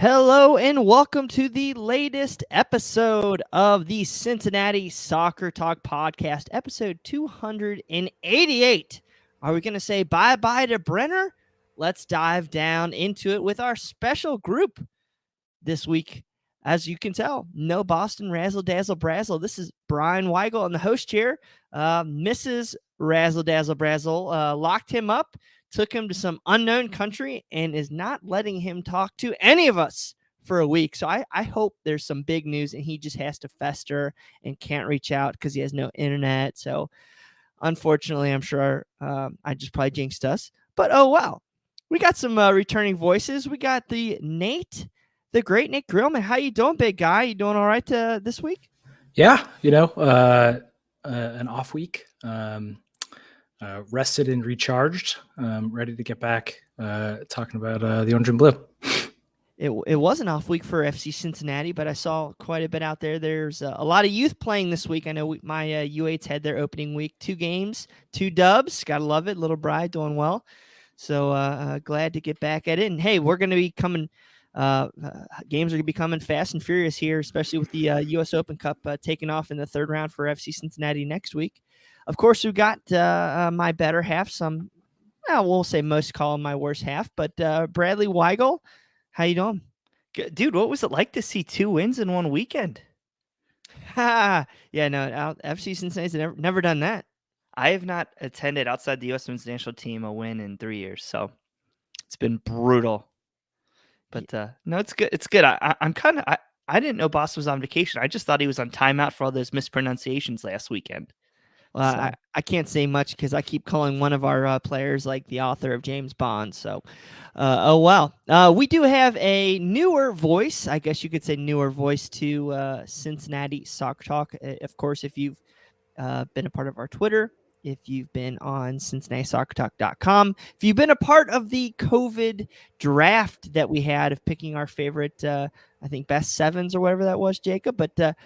Hello and welcome to the latest episode of the Cincinnati Soccer Talk podcast, episode 288. Are we going to say bye-bye to Brenner? Let's dive down into it with our special group this week. As you can tell, no Boston Razzle Dazzle Brazzle. This is Bryan Weigel on the host chair. Mrs. Razzle Dazzle Brazzle locked him up, took him to some unknown country, and is not letting him talk to any of us for a week. So I hope there's some big news and he just has to fester and can't reach out because he has no internet. So unfortunately, I'm sure I just probably jinxed us. But oh well, we got some returning voices. We got the great Nate Grillman. How you doing, big guy? You doing all right this week? Yeah, an off week. Rested and recharged. Ready to get back talking about the orange and blue. It was an off week for FC Cincinnati, but I saw quite a bit out there. There's a lot of youth playing this week. I know my U8s had their opening week, 2 games, 2 dubs. Gotta love it. Little Bryan doing well. So glad to get back at it. And hey, we're going to be coming. Games are becoming fast and furious here, especially with the U.S. Open Cup taking off in the 3rd round for FC Cincinnati next week. Of course, we've got my better half. We'll say most call him my worst half, but Bradley Weigel, how you doing? Dude, what was it like to see 2 wins in one weekend? Yeah, no, FC Cincinnati's never done that. I have not attended outside the U.S. Men's National Team a win in 3 years, so it's been brutal. But no, it's good. It's good. I'm kind of I didn't know Boss was on vacation. I just thought he was on timeout for all those mispronunciations last weekend. Well, so. I can't say much because I keep calling one of our players like the author of James Bond. So, oh well. We do have a newer voice, I guess you could say newer voice to Cincinnati Soccer Talk. Of course, if you've been a part of our Twitter, if you've been on CincinnatiSoccerTalk.com, if you've been a part of the COVID draft that we had of picking our favorite, I think, best 7s or whatever that was, Jacob. But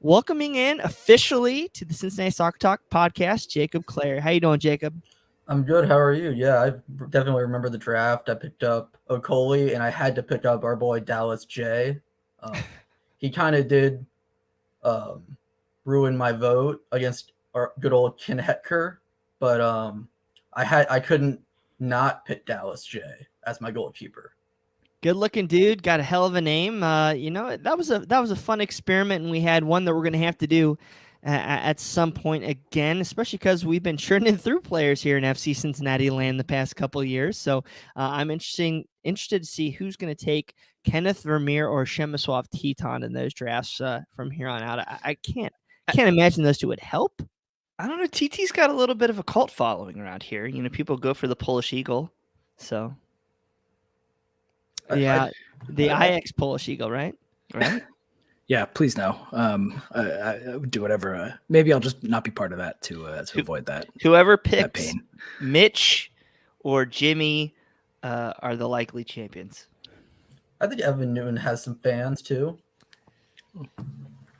welcoming in officially to the Cincinnati Soccer Talk podcast, Jacob Clare. How you doing, Jacob? I'm good. How are you? Yeah, I definitely remember the draft. I picked up Okoli, and I had to pick up our boy Dallas J. He kind of did ruin my vote against our good old Ken Hetker, but I couldn't not pick Dallas J as my goalkeeper. Good looking dude, got a hell of a name. That was a fun experiment, and we had one that we're going to have to do at some point again, especially because we've been churning through players here in FC Cincinnati land the past couple of years. So I'm interested to see who's going to take Kenneth Vermeer or Przemysław Teton in those drafts from here on out. I can't imagine those two would help. I don't know. TT's got a little bit of a cult following around here. People go for the Polish Eagle, so. Yeah, the Ajax Polish Eagle, right? Right. Yeah, please no. I would do whatever. Maybe I'll just not be part of that to avoid that. Whoever picks pain. Mitch or Jimmy are the likely champions. I think Evan Newton has some fans too.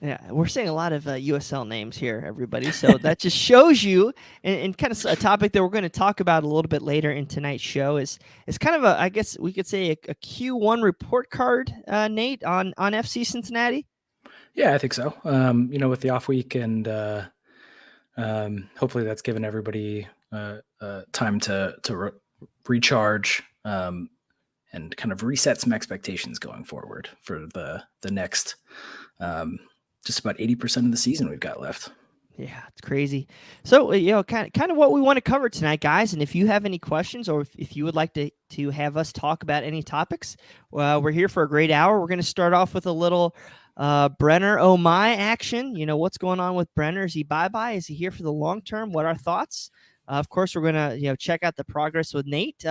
Yeah, we're saying a lot of USL names here, everybody. So that just shows you, and kind of a topic that we're going to talk about a little bit later in tonight's show is kind of I guess we could say a Q1 report card, Nate, on FC Cincinnati. Yeah, I think so. With the off week, and hopefully that's given everybody time to recharge and kind of reset some expectations going forward for the next. Just about 80% of the season we've got left. Yeah, it's crazy. So, kind of what we want to cover tonight, guys. And if you have any questions or if you would like to have us talk about any topics, we're here for a great hour. We're going to start off with a little Brenner, oh my action. What's going on with Brenner? Is he bye-bye? Is he here for the long term? What are our thoughts? Of course, we're going to check out the progress with Nate.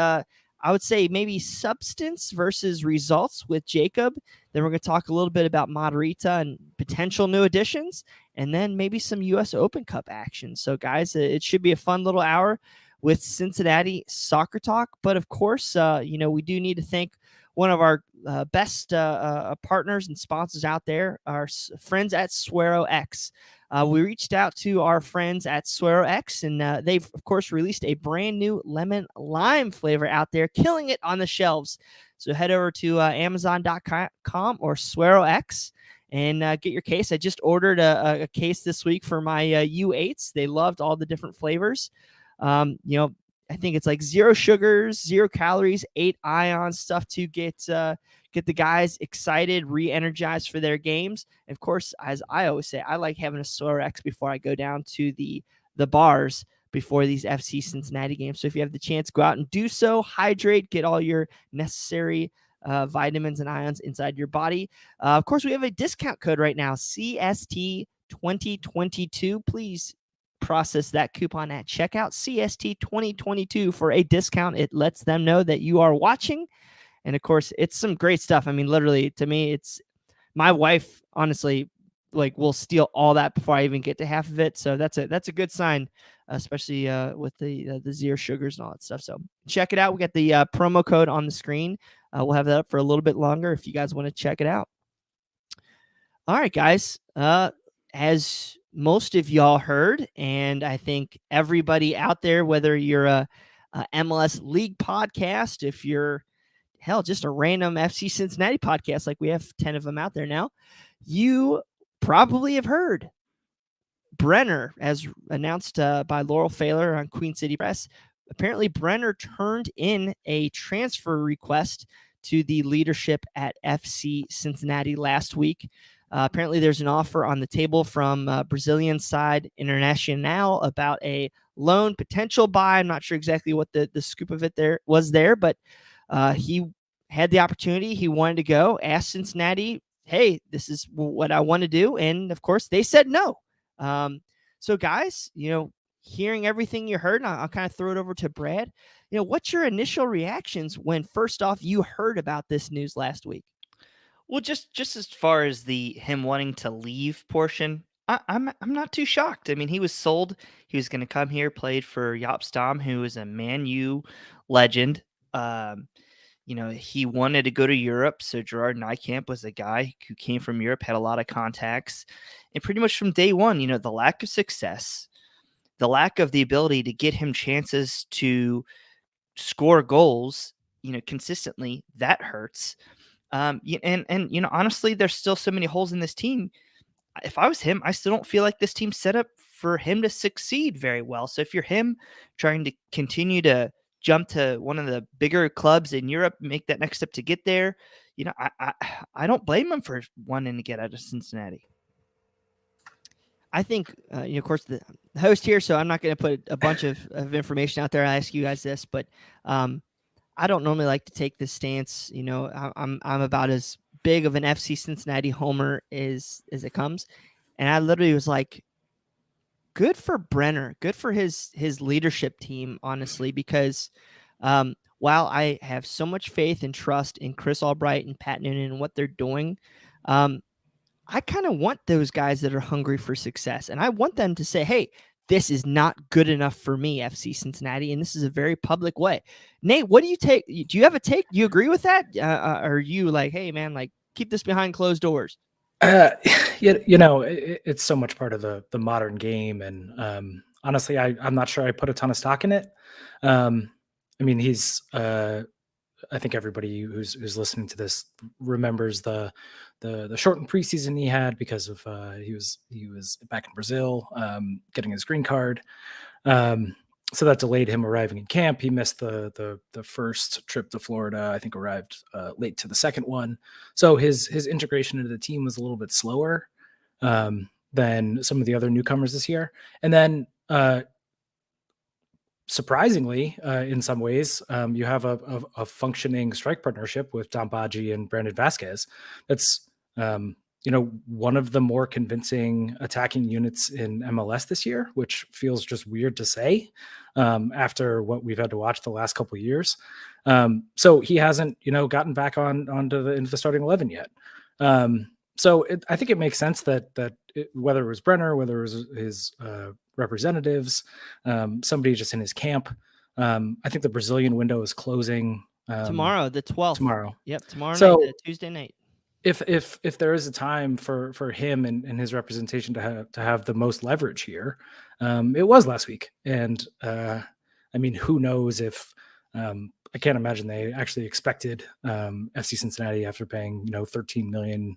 I would say maybe substance versus results with Jacob. Then we're going to talk a little bit about Moderita and potential new additions, and then maybe some U.S. Open Cup action. So, guys, it should be a fun little hour with Cincinnati Soccer Talk. But, of course, we do need to thank one of our best partners and sponsors out there, our friends at Suero X. We reached out to our friends at Suero X, and they've, of course, released a brand new lemon lime flavor out there, killing it on the shelves. So head over to Amazon.com or Suero X and get your case. I just ordered a case this week for my U8s. They loved all the different flavors. I think it's like 0 sugars, 0 calories, 8 ions, stuff to get the guys excited, re-energized for their games. And of course, as I always say, I like having a Suero X before I go down to the bars before these FC Cincinnati games. So if you have the chance, go out and do so. Hydrate, get all your necessary vitamins and ions inside your body. Of course, we have a discount code right now, CST 2022. Please process that coupon at checkout, CST 2022, for a discount. It lets them know that you are watching. And of course, it's some great stuff. I mean, literally, to me, it's my wife, honestly, like, will steal all that before I even get to half of it. So that's a good sign, especially with the 0 sugars and all that stuff. So check it out. We got the promo code on the screen. We'll have that up for a little bit longer if you guys want to check it out. All right, guys. As most of y'all heard, and I think everybody out there, whether you're a MLS League podcast, if you're just a random FC Cincinnati podcast, like we have 10 of them out there now, you probably have heard Brenner, as announced by Laurel Failer on Queen City Press. Apparently, Brenner turned in a transfer request to the leadership at FC Cincinnati last week. Apparently, there's an offer on the table from Brazilian side Internacional about a loan potential buy. I'm not sure exactly what the scoop of it was there, but he had the opportunity. He wanted to go, asked Cincinnati, hey, this is what I want to do. And of course, they said no. So guys, hearing everything you heard, and I'll kind of throw it over to Brad. What's your initial reactions when first off you heard about this news last week? Well, just as far as him wanting to leave portion, I'm not too shocked. I mean, he was sold. He was going to come here, played for Jaap Stam, who is a Man U legend. He wanted to go to Europe. So Gerard Nijkamp was a guy who came from Europe, had a lot of contacts. And pretty much from day one, the lack of success, the lack of the ability to get him chances to score goals, consistently, that hurts. Honestly, there's still so many holes in this team. If I was him, I still don't feel like this team's set up for him to succeed very well. So if you're him trying to continue to jump to one of the bigger clubs in Europe, make that next step to get there, I don't blame him for wanting to get out of Cincinnati. I think, of course, the host here, so I'm not going to put a bunch of information out there. I ask you guys this, but I don't normally like to take this stance. I'm about as big of an FC Cincinnati homer as it comes. And I literally was like, good for Brenner, good for his leadership team, honestly, because while I have so much faith and trust in Chris Albright and Pat Noonan and what they're doing, I kind of want those guys that are hungry for success. And I want them to say, hey, this is not good enough for me, FC Cincinnati, and this is a very public way. Nate, what do you take? Do you have a take? Do you agree with that? Or are you like, hey, man, like, keep this behind closed doors? It's so much part of the modern game. And honestly, I'm not sure I put a ton of stock in it. I mean, he's I think everybody who's listening to this remembers the shortened preseason he had because of he was back in Brazil getting his green card. So that delayed him arriving in camp. He missed the first trip to Florida. I think arrived late to the second one. So his integration into the team was a little bit slower than some of the other newcomers this year. And then surprisingly, in some ways, you have a functioning strike partnership with Dom Badji and Brandon Vasquez. That's one of the more convincing attacking units in MLS this year, which feels just weird to say after what we've had to watch the last couple of years. So he hasn't, gotten back into the starting 11 yet. So I think it makes sense that whether it was Brenner, whether it was his representatives, somebody just in his camp. I think the Brazilian window is closing Tomorrow, the 12th. Tomorrow. Yep, tomorrow So- night, Tuesday night. If there is a time for him and his representation to have the most leverage here, it was last week. And I mean, who knows if I can't imagine they actually expected FC Cincinnati, after paying $13 million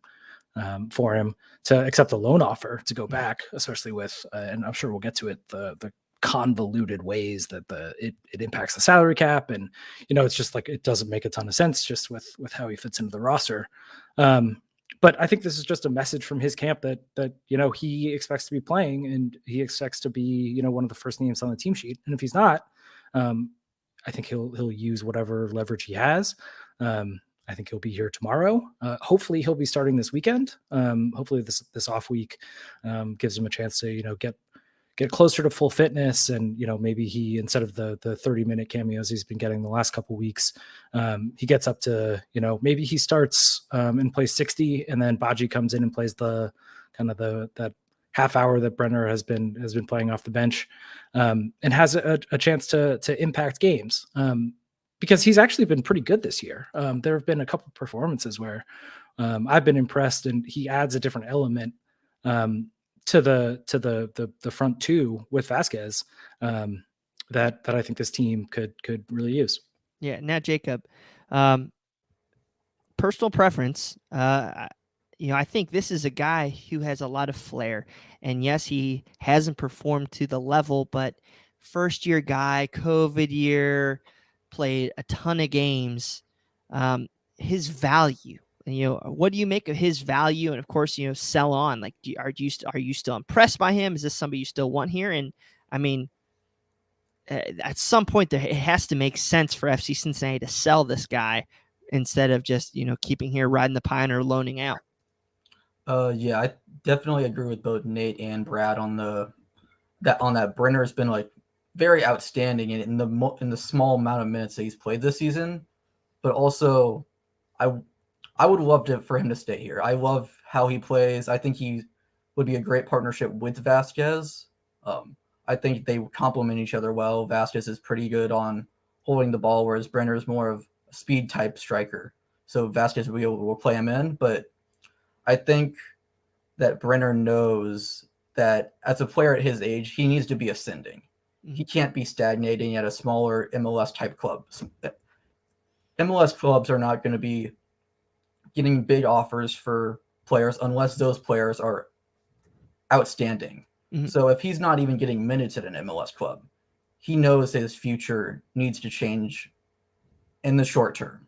for him, to accept a loan offer to go back, especially with and I'm sure we'll get to it, the convoluted ways that it impacts the salary cap, and it's just like, it doesn't make a ton of sense just with how he fits into the roster. But I think this is just a message from his camp that he expects to be playing, and he expects to be one of the first names on the team sheet. And if he's not, I think he'll use whatever leverage he has. I think he'll be here tomorrow. Hopefully he'll be starting this weekend. Hopefully this off week gives him a chance to get closer to full fitness, and maybe he, instead of the 30-minute cameos he's been getting the last couple weeks, he gets up to maybe he starts and plays 60, and then Baji comes in and plays the kind of that half hour that Brenner has been playing off the bench, and has a chance to impact games, because he's actually been pretty good this year. There have been a couple performances where I've been impressed, and he adds a different element to the front two with Vasquez, that I think this team could really use. Yeah. Now, Jacob, personal preference. I think this is a guy who has a lot of flair, and yes, he hasn't performed to the level, but first year guy, COVID year, played a ton of games. His value. What do you make of his value? And of course, sell on. Like, are you still impressed by him? Is this somebody you still want here? And I mean, at some point, it has to make sense for FC Cincinnati to sell this guy instead of just keeping here, riding the pine, or loaning out. Yeah, I definitely agree with both Nate and Brad on that. Brenner's been like very outstanding in the small amount of minutes that he's played this season, but also I would love for him to stay here. I love how he plays. I think he would be a great partnership with Vasquez. I think they complement each other well. Vasquez is pretty good on holding the ball, whereas Brenner is more of a speed type striker. So Vasquez will play him in, but I think that Brenner knows that as a player at his age, he needs to be ascending. He can't be stagnating at a smaller MLS type club. MLS clubs are not going to be getting big offers for players unless those players are outstanding. Mm-hmm. So if he's not even getting minutes at an MLS club, he knows his future needs to change in the short term.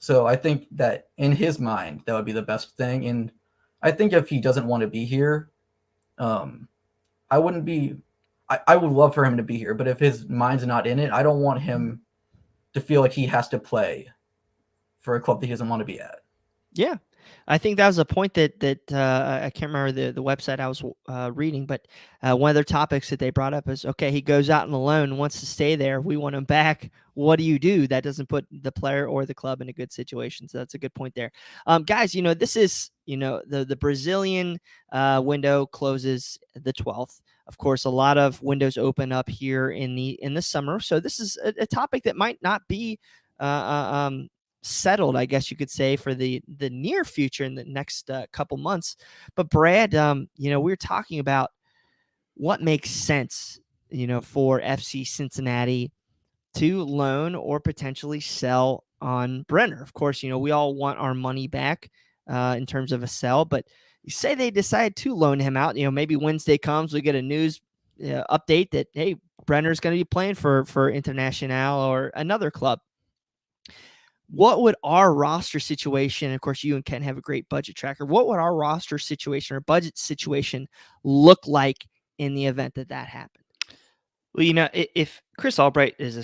So I think that in his mind, that would be the best thing. And I think if he doesn't want to be here, I would love for him to be here, but if his mind's not in it, I don't want him to feel like he has to play for a club that he doesn't want to be at. Yeah, I think that was a point that I can't remember the website I was reading, but one of their topics that they brought up is, okay, he goes out on a loan, wants to stay there. We want him back. What do you do? That doesn't put the player or the club in a good situation. So that's a good point there. Guys, this is, the Brazilian window closes the 12th. Of course, a lot of windows open up here in the summer. So this is a topic that might not be settled, I guess you could say, for the near future in the next couple months. But Brad, we were talking about what makes sense, for FC Cincinnati to loan or potentially sell on Brenner. Of course, we all want our money back in terms of a sell, but you say they decide to loan him out. Maybe Wednesday comes, we get a news update that, hey, Brenner's going to be playing for International or another club. What would our roster situation, of course, you and Ken have a great budget tracker, what would our roster situation or budget situation look like in the event that happened? Well, if Chris Albright is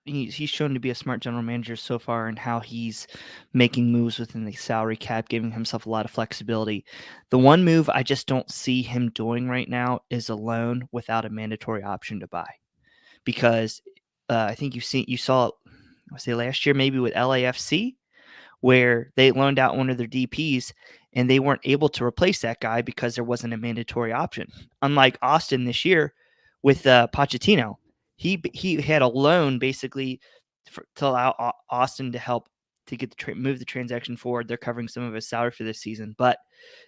he's shown to be a smart general manager so far, and how he's making moves within the salary cap, giving himself a lot of flexibility. The one move I just don't see him doing right now is a loan without a mandatory option to buy, because I think you saw, I say last year, maybe with LAFC, where they loaned out one of their DPs and they weren't able to replace that guy because there wasn't a mandatory option. Unlike Austin this year with Pochettino, he had a loan basically to allow Austin to help to get move the transaction forward. They're covering some of his salary for this season, but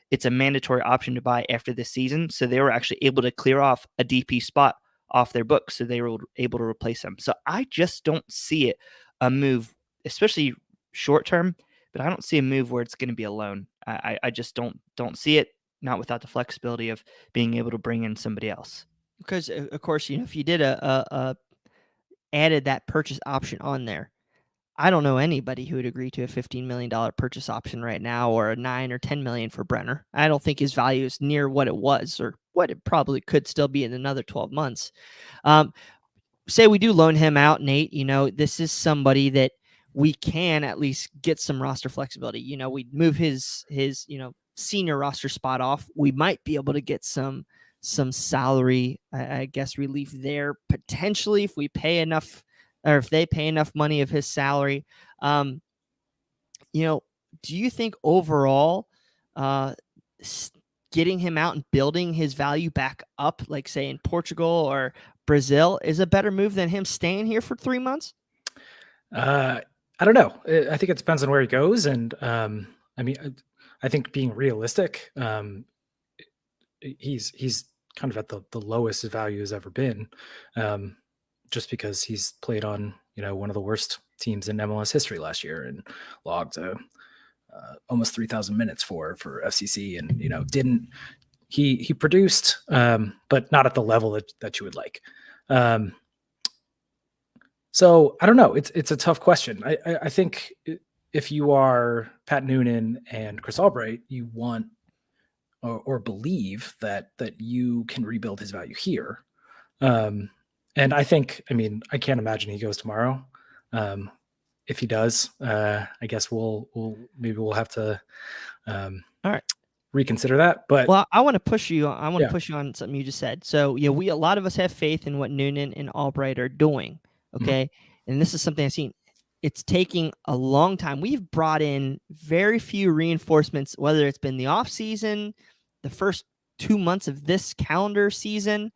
it's a mandatory option to buy after this season. So they were actually able to clear off a DP spot off their books, so they were able to replace him. So I just don't see it a move, especially short term. But I don't see a move where it's going to be a loan. I just don't see it. Not without the flexibility of being able to bring in somebody else. Because of course, if you did a added that purchase option on there, I don't know anybody who would agree to a $15 million purchase option right now, or a $9 or $10 million for Brenner. I don't think his value is near what it was, or what it probably could still be in another 12 months. Say we do loan him out, Nate. This is somebody that we can at least get some roster flexibility. We move his senior roster spot off. We might be able to get some salary, I guess, relief there potentially if we pay enough, or if they pay enough money of his salary. Do you think overall getting him out and building his value back up, like say in Portugal or Brazil, is a better move than him staying here for 3 months? I don't know. I think it depends on where he goes. And I think being realistic, he's kind of at the lowest his value has ever been, just because he's played on one of the worst teams in MLS history last year and logged almost 3,000 minutes for FCC, and he produced, but not at the level that you would like. So I don't know. It's a tough question. I think if you are Pat Noonan and Chris Albright, you want or believe that you can rebuild his value here. And I think, I can't imagine he goes tomorrow. If he does, I guess we'll have to all right, reconsider that. But I want to push you. I want to push you on something you just said. So a lot of us have faith in what Noonan and Albright are doing. Okay. Mm-hmm. And this is something I've seen. It's taking a long time. We've brought in very few reinforcements, whether it's been the off season, the first 2 months of this calendar season.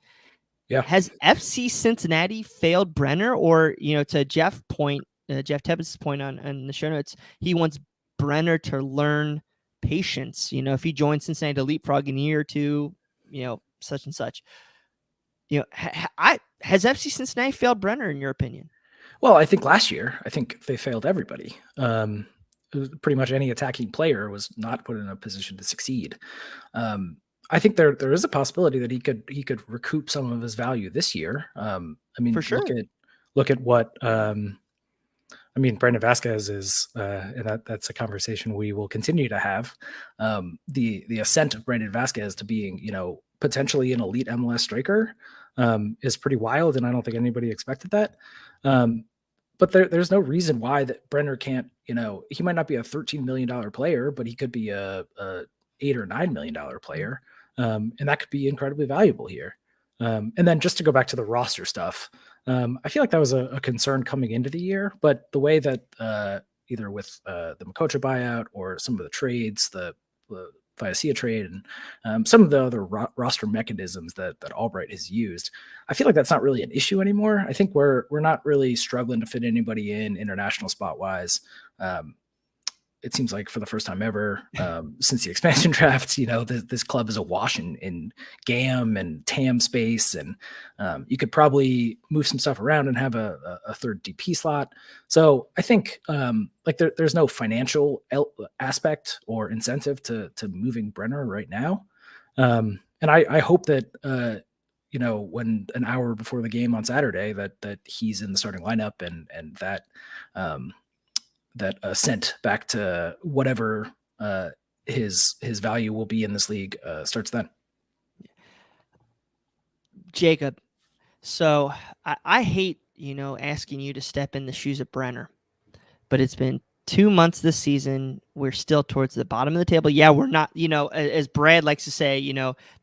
Yeah. Has FC Cincinnati failed Brenner, or, to Jeff Tebbett's point on the show notes, he wants Brenner to learn patience. If he joins Cincinnati to leapfrog in a year or two, such and such. Has FC Cincinnati failed Brenner in your opinion? Well, I think last year, they failed everybody. Pretty much any attacking player was not put in a position to succeed. I think there is a possibility that he could recoup some of his value this year. For sure. Look at what Brandon Vasquez is, and that's a conversation we will continue to have. The ascent of Brandon Vasquez to being, potentially an elite MLS striker is pretty wild, and I don't think anybody expected that. But there's no reason why that Brenner can't, he might not be a $13 million player, but he could be a $8 or $9 million player. And that could be incredibly valuable here. And then just to go back to the roster stuff, I feel like that was a concern coming into the year, but the way that either with the Makocha buyout or some of the trades, the Viacia trade, and some of the other roster mechanisms that Albright has used, I feel like that's not really an issue anymore. I think we're not really struggling to fit anybody in international spot wise. It seems like for the first time ever since the expansion draft, this club is awash in GAM and TAM space, and you could probably move some stuff around and have a third DP slot. So I think there's no financial aspect or incentive to moving Brenner right now. And I hope that when an hour before the game on Saturday that he's in the starting lineup and that ascent back to whatever his value will be in this league starts then. Jacob, so I hate, asking you to step in the shoes of Brenner, but it's been 2 months this season. We're still towards the bottom of the table. Yeah, we're not, as Brad likes to say,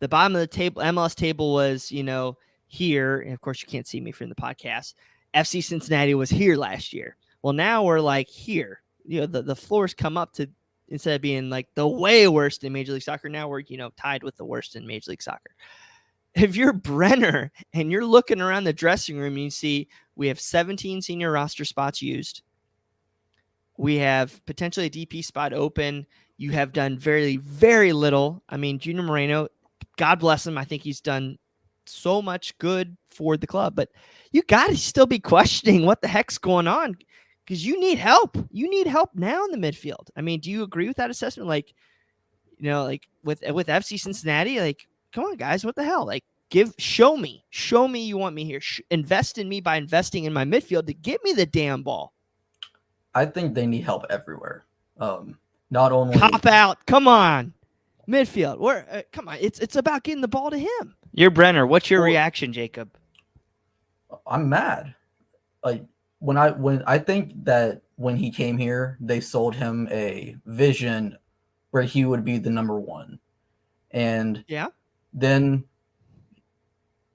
the bottom of the table, MLS table was, here. And of course, you can't see me from the podcast. FC Cincinnati was here last year. Well, now we're like here, the floors come up to, instead of being like the way worst in Major League Soccer, now we're, tied with the worst in Major League Soccer. if you're Brenner and you're looking around the dressing room, you see we have 17 senior roster spots used. We have potentially a DP spot open. You have done very, very little. I mean, Junior Moreno, God bless him. I think he's done so much good for the club, but you got to still be questioning what the heck's going on because you need help. You need help now in the midfield. I mean, do you agree with that assessment? Like, like with FC Cincinnati, like, come on, guys, what the hell? Like, show me you want me here. Invest in me by investing in my midfield to get me the damn ball. I think they need help everywhere. Not only Cop out. Come on. Midfield. Come on. It's about getting the ball to him. You're Brenner. What's your reaction, Jacob? I'm mad. Like when I think that when he came here, they sold him a vision where he would be the number one. And then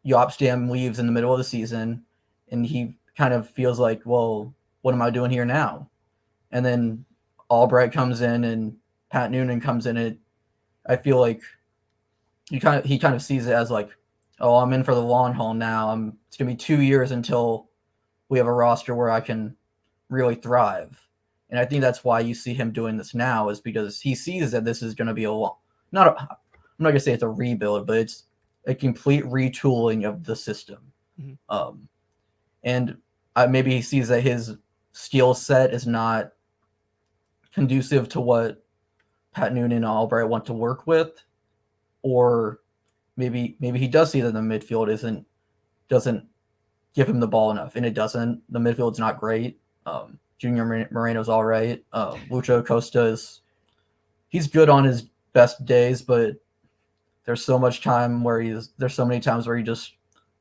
Yopstam leaves in the middle of the season and he kind of feels like, well, what am I doing here now? And then Albright comes in and Pat Noonan comes in. And I feel like he kind of sees it as like, oh, I'm in for the long haul now. It's gonna be 2 years until we have a roster where I can really thrive. And I think that's why you see him doing this now is because he sees that this is going to be I'm not going to say it's a rebuild, but it's a complete retooling of the system. Mm-hmm. And maybe he sees that his skill set is not conducive to what Pat Noonan and Albright want to work with, or maybe he does see that the midfield doesn't give him the ball enough, and it doesn't. The midfield's not great. Junior Moreno's all right. Lucho Acosta he's good on his best days, but there's so many times where he just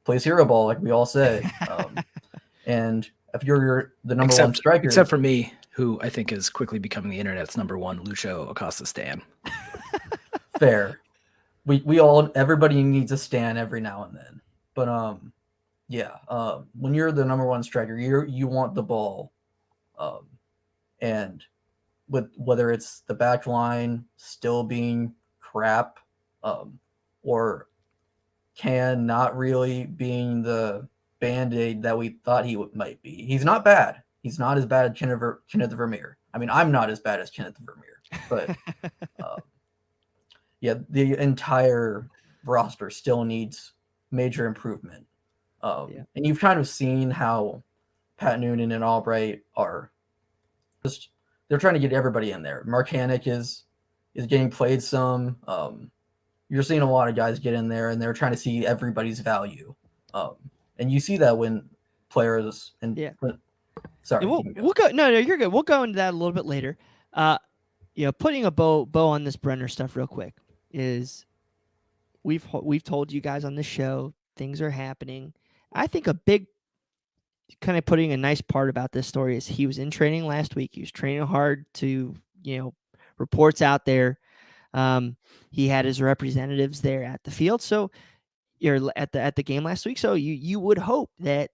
plays hero ball, like we all say. And if you're the number one striker, except for me, who I think is quickly becoming the internet's number one Lucho Acosta stan. Fair. Everybody needs a stan every now and then. But when you're the number one striker, you want the ball. And with whether it's the back line still being crap, or Can not really being the Band-Aid that we thought he might be. He's not bad. He's not as bad as Kenneth Vermeer. I mean, I'm not as bad as Kenneth Vermeer, but the entire roster still needs major improvement. And you've kind of seen how Pat Noonan and Albright are they're trying to get everybody in there. Mark Hannick is getting played some. You're seeing a lot of guys get in there, and they're trying to see everybody's value. And you see that when players sorry, we'll go. No, you're good. We'll go into that a little bit later. Putting a bow on this Brenner stuff real quick is we've told you guys on this show things are happening. I think a big kind of putting a nice part about this story is he was in training last week. He was training hard to, reports out there. He had his representatives there at the field. So you're at the game last week. So you would hope that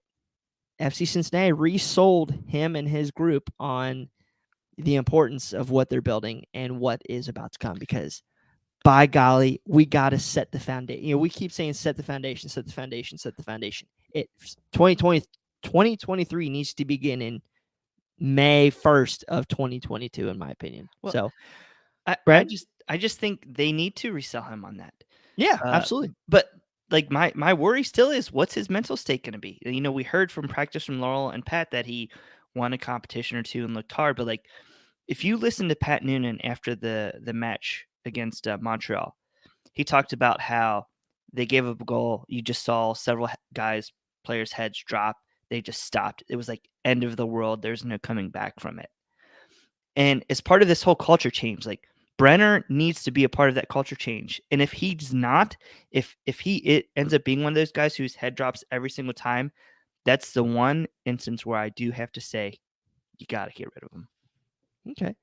FC Cincinnati resold him and his group on the importance of what they're building and what is about to come, because by golly, we got to set the foundation. We keep saying set the foundation. 2023 needs to begin in May 1st of 2022, in my opinion. Well, so, Brad, I just think they need to resell him on that. Yeah, absolutely. But like my worry still is, what's his mental state going to be? We heard from practice from Laurel and Pat that he won a competition or two and looked hard. But like, if you listen to Pat Noonan after the match against Montreal, he talked about how they gave up a goal. You just saw several players' heads drop. They just stopped. It was like end of the world. There's no coming back from it. And as part of this whole culture change, like, Brenner needs to be a part of that culture change. And if he's not, if he ends up being one of those guys whose head drops every single time, that's the one instance where I do have to say, you got to get rid of him. Okay.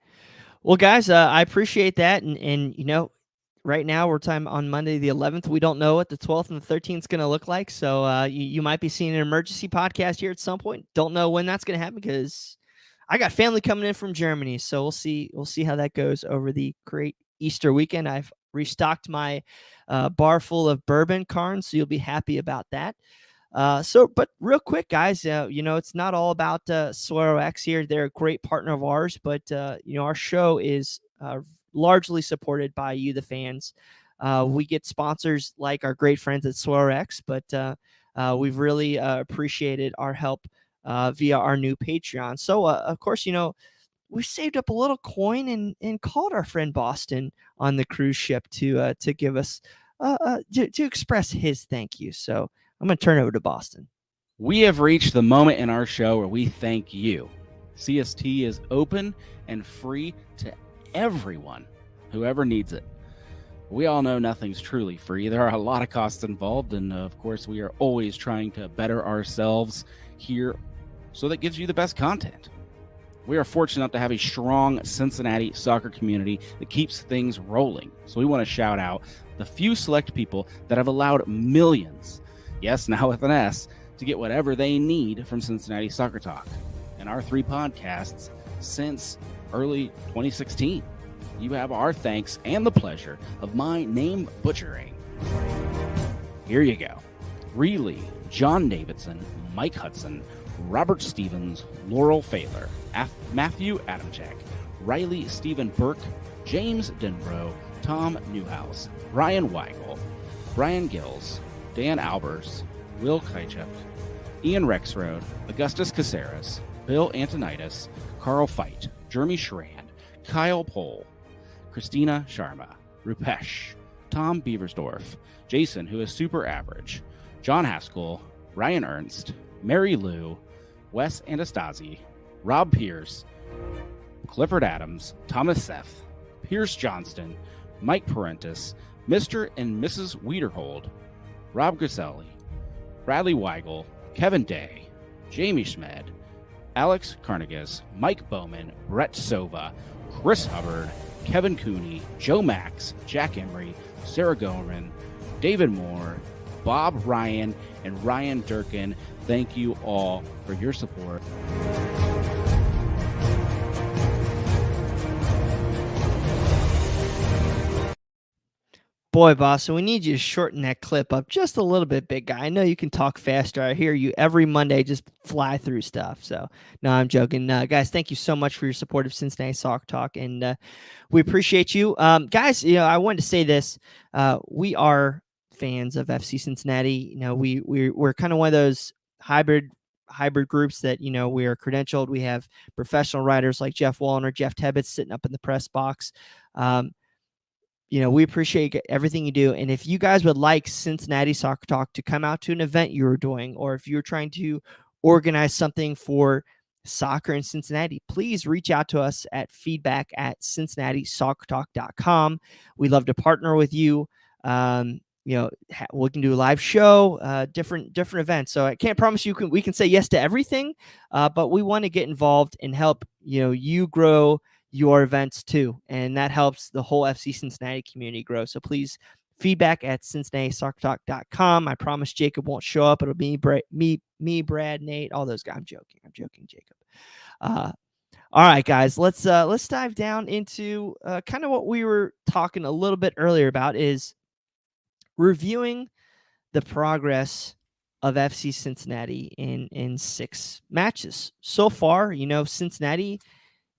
Well, guys, I appreciate that. And right now we're on Monday the 11th. We don't know what the 12th and the 13th is going to look like. So you might be seeing an emergency podcast here at some point. Don't know when that's going to happen because I got family coming in from Germany. So we'll see how that goes over the great Easter weekend. I've restocked my bar full of bourbon, Carnes, so you'll be happy about that. But real quick, guys, it's not all about Solero X here. They're a great partner of ours, but our show is largely supported by you, the fans. We get sponsors like our great friends at Solero X, but we've really appreciated our help via our new Patreon. So, of course, we saved up a little coin and called our friend Boston on the cruise ship to give us to express his thank you. So I'm going to turn it over to Boston. We have reached the moment in our show where we thank you. CST is open and free to everyone, whoever needs it. We all know nothing's truly free. There are a lot of costs involved, and of course, we are always trying to better ourselves here, so that gives you the best content. We are fortunate enough to have a strong Cincinnati soccer community that keeps things rolling. So we want to shout out the few select people that have allowed millions, yes, now with an S, to get whatever they need from Cincinnati Soccer Talk and our 3 podcasts since early 2016. You have our thanks and the pleasure of my name butchering. Here you go. Reilly, John Davidson, Mike Hudson, Robert Stevens, Laurel Failer, Matthew Adamchek, Riley Stephen Burke, James Denbrough, Tom Newhouse, Ryan Weigel, Brian Gills, Dan Albers, Will Kaichuk, Ian Rexroad, Augustus Caceres, Bill Antonitis, Carl Feit, Jeremy Schran, Kyle Pohl, Christina Sharma, Rupesh, Tom Beversdorf, Jason, who is super average, John Haskell, Ryan Ernst, Mary Lou, Wes Anastasi, Rob Pierce, Clifford Adams, Thomas Seth, Pierce Johnston, Mike Parentis, Mr. and Mrs. Wiederhold, Rob Griselli, Bradley Weigel, Kevin Day, Jamie Schmed, Alex Carnegas, Mike Bowman, Brett Sova, Chris Hubbard, Kevin Cooney, Joe Max, Jack Emery, Sarah Gomerman, David Moore, Bob Ryan, and Ryan Durkin. Thank you all for your support. Boy, Boston, we need you to shorten that clip up just a little bit, big guy. I know you can talk faster. I hear you every Monday just fly through stuff. So, no, I'm joking. Guys, thank you so much for your support of Cincinnati Soccer Talk, and we appreciate you. Guys, I wanted to say this. We are fans of FC Cincinnati. We're kind of one of those hybrid groups that, we are credentialed. We have professional writers like Jeff Wallner, Jeff Tebbets sitting up in the press box. We appreciate everything you do. And if you guys would like Cincinnati Soccer Talk to come out to an event you're doing, or if you're trying to organize something for soccer in Cincinnati, please reach out to us at feedback@cincinnati-soccertalk.com. We'd love to partner with you. We can do a live show, different events. So I can't promise we can say yes to everything, but we want to get involved and help, you grow your events too. And that helps the whole FC Cincinnati community grow. So please feedback@cincinnati-soccertalk.com. I promise Jacob won't show up. It'll be me, Brad, Nate, all those guys. I'm joking, Jacob. All right, guys, let's dive down into kind of what we were talking a little bit earlier about, is reviewing the progress of FC Cincinnati in 6 matches so far. Cincinnati,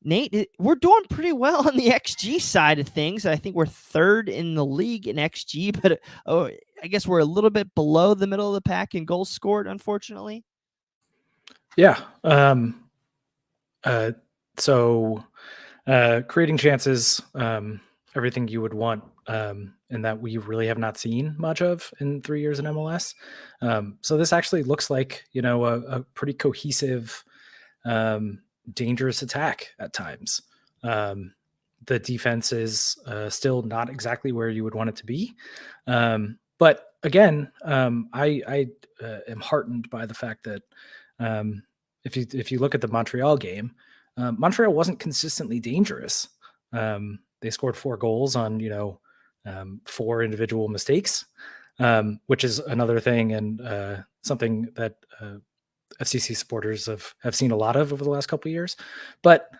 Nate, we're doing pretty well on the XG side of things. I think we're 3rd in the league in XG, but I guess we're a little bit below the middle of the pack in goals scored, unfortunately. Yeah. So creating chances, everything you would want, and that we really have not seen much of in 3 years in MLS. So this actually looks like, a pretty cohesive, dangerous attack at times. The defense is still not exactly where you would want it to be. But again, I am heartened by the fact that if you look at the Montreal game, Montreal wasn't consistently dangerous. They scored 4 goals on, 4 individual mistakes, which is another thing and something that FCC supporters have seen a lot of over the last couple of years. But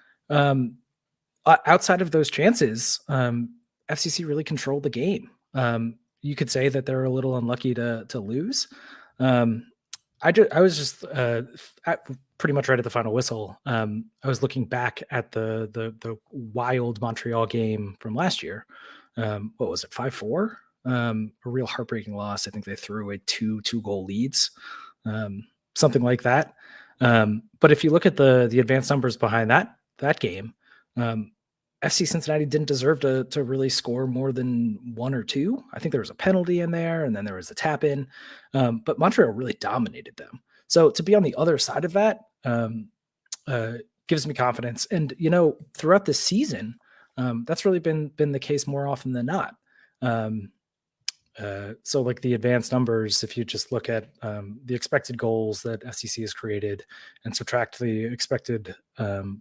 outside of those chances, FCC really controlled the game. You could say that they're a little unlucky to lose. I was just pretty much right at the final whistle. I was looking back at the wild Montreal game from last year. What was it, 5-4? A real heartbreaking loss. I think they threw away two goal leads, something like that. But if you look at the advanced numbers behind that game, FC Cincinnati didn't deserve to really score more than 1 or 2. I think there was a penalty in there, and then there was a tap in. But Montreal really dominated them. So to be on the other side of that gives me confidence. And throughout this season, that's really been the case more often than not. So like the advanced numbers, if you just look at the expected goals that FCC has created and subtract the expected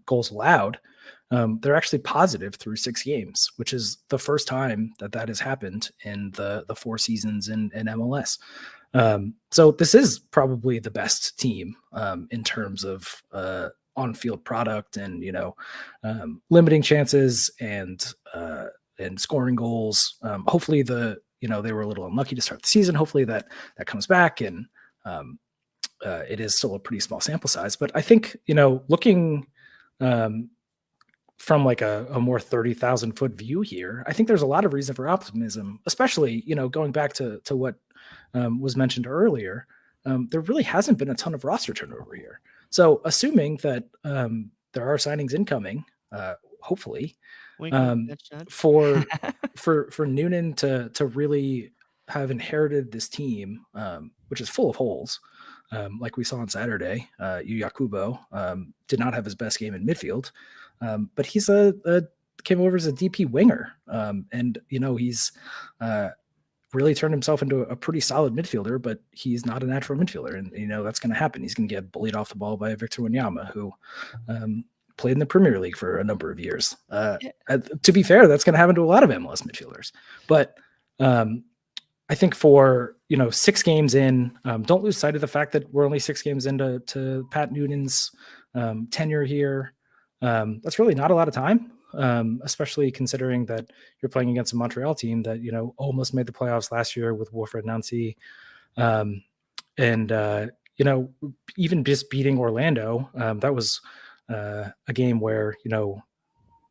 goals allowed, they're actually positive through 6 games, which is the first time that has happened in the 4 seasons in MLS. So this is probably the best team in terms of on-field product and limiting chances and scoring goals. Hopefully they were a little unlucky to start the season. Hopefully that comes back, and it is still a pretty small sample size. But I think, looking from like a more 30,000 foot view here, I think there's a lot of reason for optimism, especially, going back to what was mentioned earlier. There really hasn't been a ton of roster turnover here. So assuming that there are signings incoming, hopefully, for Noonan to really have inherited this team, which is full of holes, like we saw on Saturday. Yu Yakubo did not have his best game in midfield, but he's came over as a DP winger, and he's really turned himself into a pretty solid midfielder, but he's not a natural midfielder, and that's going to happen. He's going to get bullied off the ball by Victor Wanyama, who played in the Premier League for a number of years. To be fair, that's going to happen to a lot of MLS midfielders. But I think for 6 games in, don't lose sight of the fact that we're only 6 games into Pat Noonan's tenure here. That's really not a lot of time, especially considering that you're playing against a Montreal team that almost made the playoffs last year with Wilfred Nancy, and even just beating Orlando. That was a game where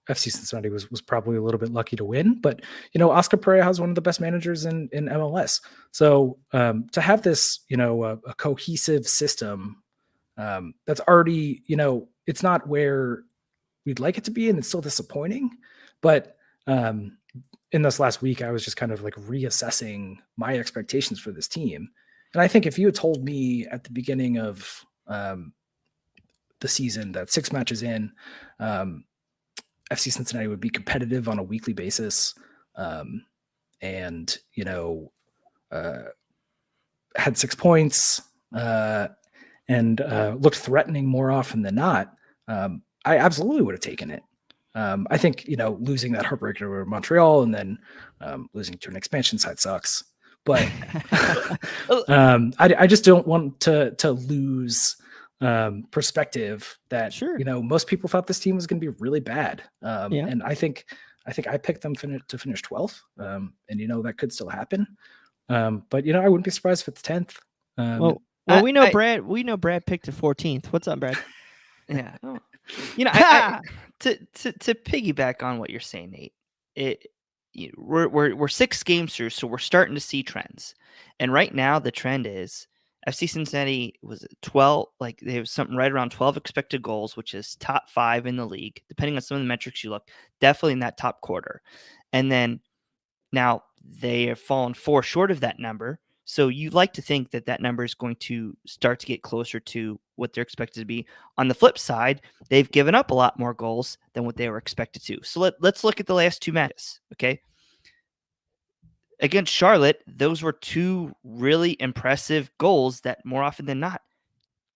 FC Cincinnati was probably a little bit lucky to win, but Oscar Pereira is one of the best managers in MLS. So to have this a cohesive system that's already it's not where we'd like it to be, and it's still disappointing. But in this last week, I was just kind of like reassessing my expectations for this team, and I think if you had told me at the beginning of the season that 6 matches in, FC Cincinnati would be competitive on a weekly basis, and had 6 points and looked threatening more often than not, I absolutely would have taken it. I think losing that heartbreaker over Montreal and then losing to an expansion side sucks, but I just don't want to lose perspective that most people thought this team was going to be really bad, and I think I picked them to finish 12th, and that could still happen, but I wouldn't be surprised if it's 10th. We know Brad picked it 14th. What's up, Brad? Yeah. To piggyback on what you're saying, Nate, we're 6 games through, so we're starting to see trends, and right now the trend is FC Cincinnati was 12, like they have something right around 12 expected goals, which is top 5 in the league, depending on some of the metrics you look, definitely in that top quarter. And then now they have fallen 4 short of that number. So you like to think that number is going to start to get closer to what they're expected to be. On the flip side, they've given up a lot more goals than what they were expected to. So let's look at the last 2 matches. Okay. Against Charlotte, those were 2 really impressive goals that more often than not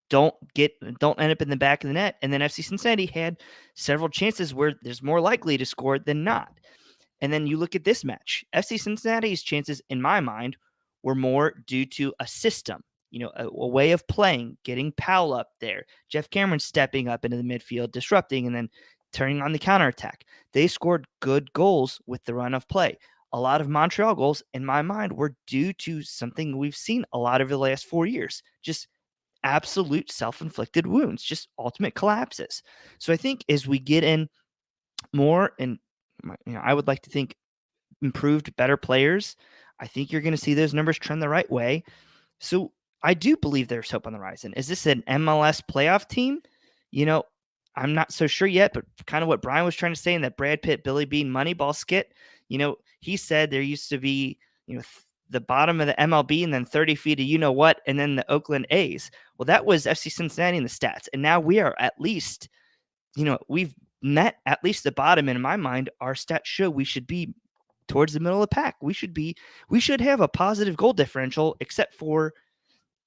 don't end up in the back of the net. And then FC Cincinnati had several chances where there's more likely to score than not. And then you look at this match, FC Cincinnati's chances, in my mind, were more due to a system, a way of playing, getting Powell up there, Jeff Cameron stepping up into the midfield, disrupting, and then turning on the counterattack. They scored good goals with the run of play. A lot of Montreal goals, in my mind, were due to something we've seen a lot over the last 4 years. Just absolute self-inflicted wounds, just ultimate collapses. So I think as we get in more, and I would like to think improved, better players, I think you're going to see those numbers trend the right way. So I do believe there's hope on the horizon. Is this an MLS playoff team? I'm not so sure yet, but kind of what Bryan was trying to say in that Brad Pitt, Billy Bean Moneyball skit, he said there used to be, the bottom of the MLB and then 30 feet of what, and then the Oakland A's. Well, that was FC Cincinnati in the stats. And now we are at least, we've met at least the bottom. And in my mind, our stats show we should be towards the middle of the pack. We should have a positive goal differential, except for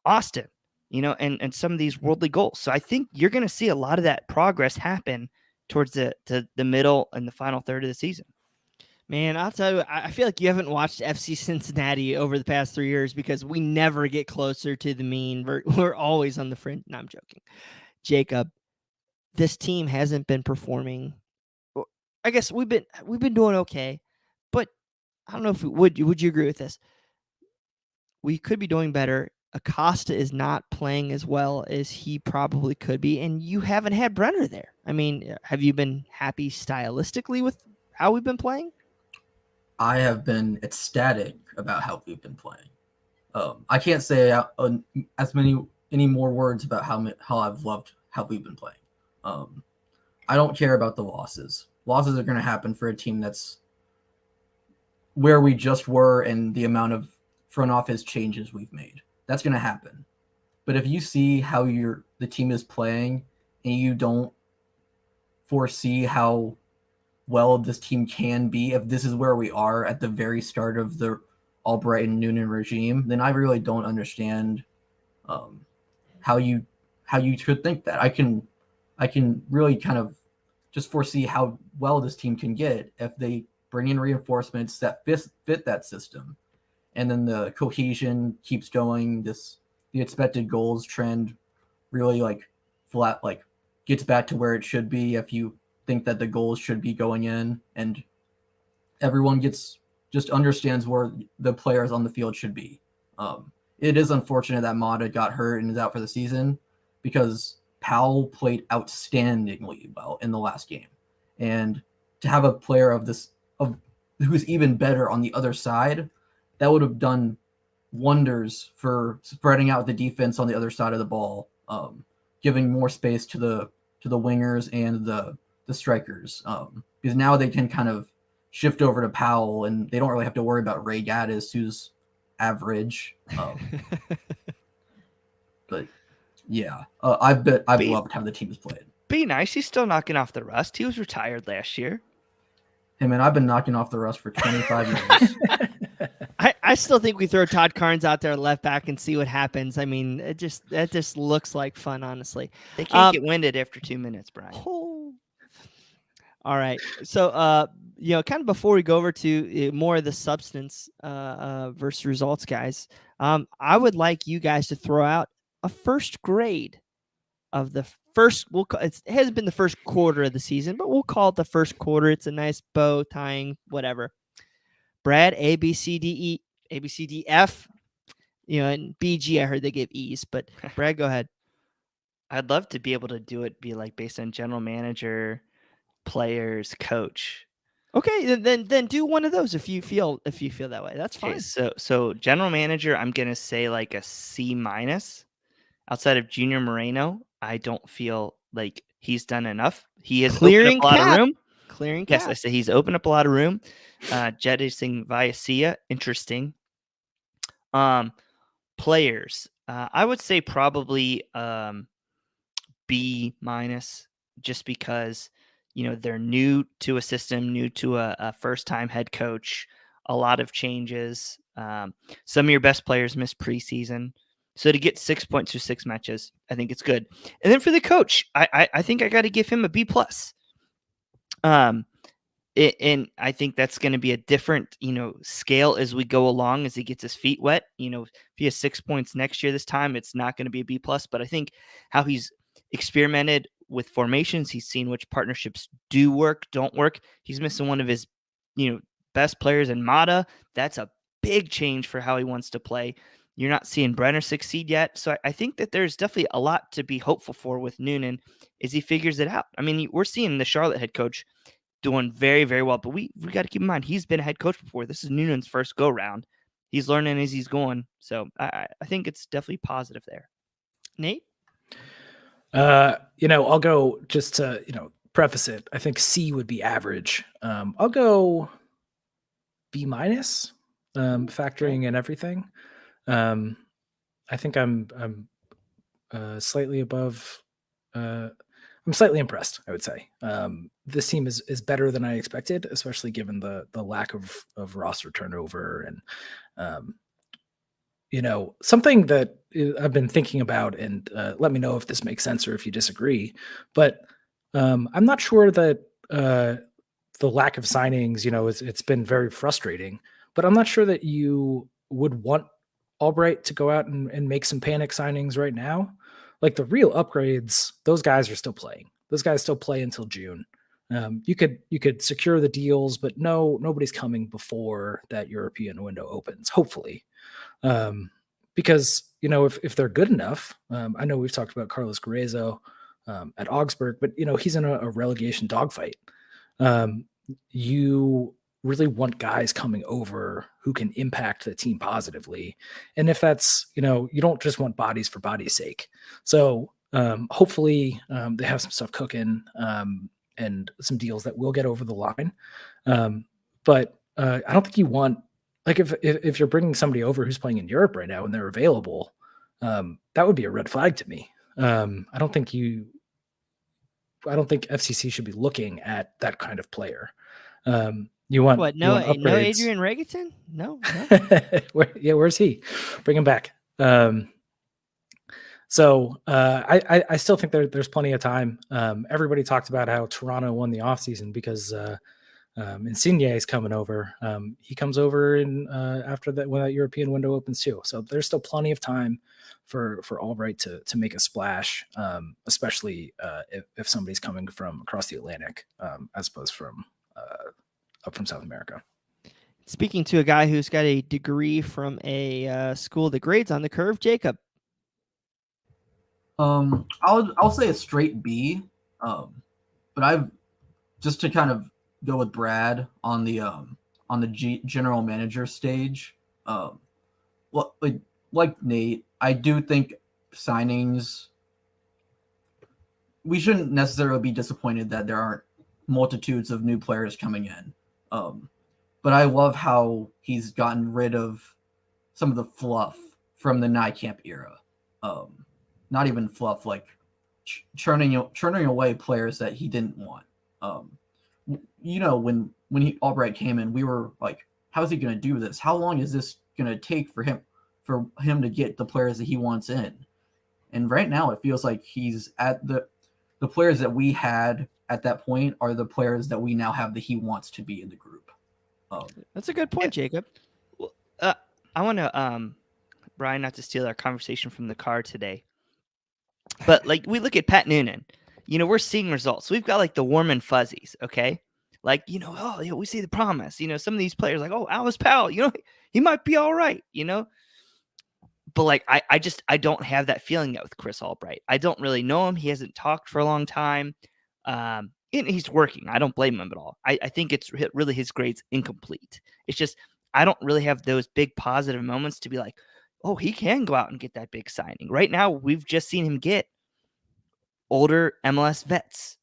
Austin, and some of these worldly goals. So I think you're going to see a lot of that progress happen towards the middle and the final third of the season. Man, I'll tell you, I feel like you haven't watched FC Cincinnati over the past 3 years because we never get closer to the mean. We're always on the fringe. No, I'm joking. Jacob, this team hasn't been performing. I guess we've been doing okay, but I don't know if would you agree with this? We could be doing better. Acosta is not playing as well as he probably could be, and you haven't had Brenner there. I mean, have you been happy stylistically with how we've been playing? I have been ecstatic about how we've been playing. I can't say any more words about how I've loved how we've been playing. I don't care about the losses. Losses are going to happen for a team that's where we just were and the amount of front office changes we've made. That's going to happen. But if you see how the team is playing and you don't foresee how well this team can be, if this is where we are at the very start of the Albright and Noonan regime, then I really don't understand how you could think that. I can really kind of just foresee how well this team can get if they bring in reinforcements that fit that system, and then the cohesion keeps going. The expected goals trend really gets back to where it should be if you think that the goals should be going in, and everyone just understands where the players on the field should be. It is unfortunate that Mata got hurt and is out for the season, because Powell played outstandingly well in the last game, and to have a player who's even better on the other side, that would have done wonders for spreading out the defense on the other side of the ball, giving more space to the wingers and the strikers, because now they can kind of shift over to Powell and they don't really have to worry about Ray Gaddis, who's average. But yeah, I've loved how the team has played. Be nice. He's still knocking off the rust. He was retired last year. Hey man, I've been knocking off the rust for 25 years. I still think we throw Todd Carnes out there left back and see what happens. I mean, it just looks like fun, honestly. They can't get winded after 2 minutes, Bryan. Oh. All right. So, kind of before we go over to more of the substance versus results, guys, I would like you guys to throw out a first grade of the first. It hasn't been the first quarter of the season, but we'll call it the first quarter. It's a nice bow tying, whatever. Brad, A, B, C, D, E, A, B, C, D, F, and B, G, I heard they gave E's, but Brad, go ahead. I'd love to be able to do it, be like based on general manager, players, coach. Okay, then do one of those if you feel that way. That's fine. Okay, so general manager, I'm gonna say like a C-. Outside of Junior Moreno, I don't feel like he's done enough. He has clearing opened up a lot of room. Clearing Yes, cap. I say he's opened up a lot of room. Jetting Viacia, interesting. Players, I would say probably B-, just because they're new to a system, new to a first-time head coach, a lot of changes. Some of your best players missed preseason. So to get 6 points through 6 matches, I think it's good. And then for the coach, I think I got to give him a B+. And I think that's going to be a different, scale as we go along, as he gets his feet wet. If he has 6 points next year, this time, it's not going to be a B+. But I think how he's experimented with formations. He's seen which partnerships do work, don't work. He's missing one of his, best players in Mata. That's a big change for how he wants to play. You're not seeing Brenner succeed yet. So I think that there's definitely a lot to be hopeful for with Noonan as he figures it out. I mean, we're seeing the Charlotte head coach doing very, very well, but we got to keep in mind, he's been a head coach before. This is Noonan's first go round. He's learning as he's going. So I think it's definitely positive there. Nate? I'll go just to, preface it. I think C would be average. I'll go B-, factoring in everything. I think I'm slightly above. I'm slightly impressed, I would say. This team is better than I expected, especially given the lack of roster turnover and something that I've been thinking about, and let me know if this makes sense or if you disagree. But I'm not sure that the lack of signings, it's been very frustrating. But I'm not sure that you would want Albright to go out and make some panic signings right now. Like the real upgrades, those guys are still playing. Those guys still play until June. You could secure the deals, but nobody's coming before that European window opens, hopefully. Because, if they're good enough, I know we've talked about Carlos Guerrezo at Augsburg, but, he's in a relegation dogfight. You really want guys coming over who can impact the team positively. And if that's, you don't just want bodies for body's sake. So hopefully they have some stuff cooking and some deals that will get over the line. But I don't think you want, like if you're bringing somebody over who's playing in Europe right now and they're available, that would be a red flag to me. I don't think FCC should be looking at that kind of player. You want what? No Adrian Regaton? No. Where's he? Bring him back. So I still think there's plenty of time. Everybody talked about how Toronto won the offseason because Insigne is coming over. He comes over in after that when that European window opens too. So there's still plenty of time for Albright to make a splash, especially if somebody's coming from across the Atlantic as opposed from up from South America. Speaking to a guy who's got a degree from a school that grades on the curve, Jacob. I'll say a straight B, but I've just to kind of go with Brad on the general manager stage. Like Nate, I do think signings. We shouldn't necessarily be disappointed that there aren't multitudes of new players coming in. But I love how he's gotten rid of some of the fluff from the Nijkamp era. Not even fluff, like churning away players that he didn't want. When Albright came in, we were like, how is he going to do this? How long is this going to take for him to get the players that he wants in? And right now it feels like he's at the players that we had at that point are the players that we now have that he wants to be in the group. That's a good point, Jacob. Well, I want to, Bryan, not to steal our conversation from the car today, but like we look at Pat Noonan, we're seeing results. We've got like the warm and fuzzies, okay? Like, we see the promise. Some of these players like, oh, Alice Powell, he might be all right, But like, I don't have that feeling yet with Chris Albright. I don't really know him. He hasn't talked for a long time. And he's working. I don't blame him at all. I think it's really his grade's incomplete. It's just, I don't really have those big positive moments to be like, oh, he can go out and get that big signing. Right now, we've just seen him get older MLS vets.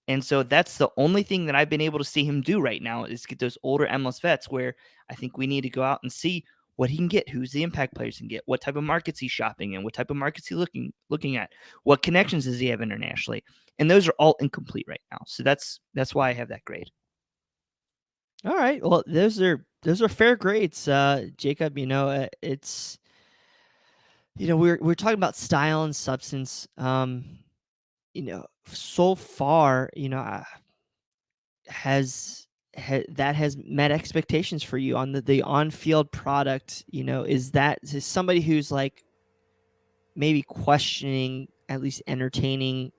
And so that's the only thing that I've been able to see him do right now is get those older MLS vets where I think we need to go out and see what he can get, who's the impact players he can get, what type of markets he's shopping in, what type of markets he's looking at, what connections does he have internationally. And those are all incomplete right now. So that's why I have that grade. All right. Well, those are fair grades, Jacob. It's we're talking about style and substance. So far, has met expectations for you on the on-field product. Is somebody who's like maybe questioning, at least entertaining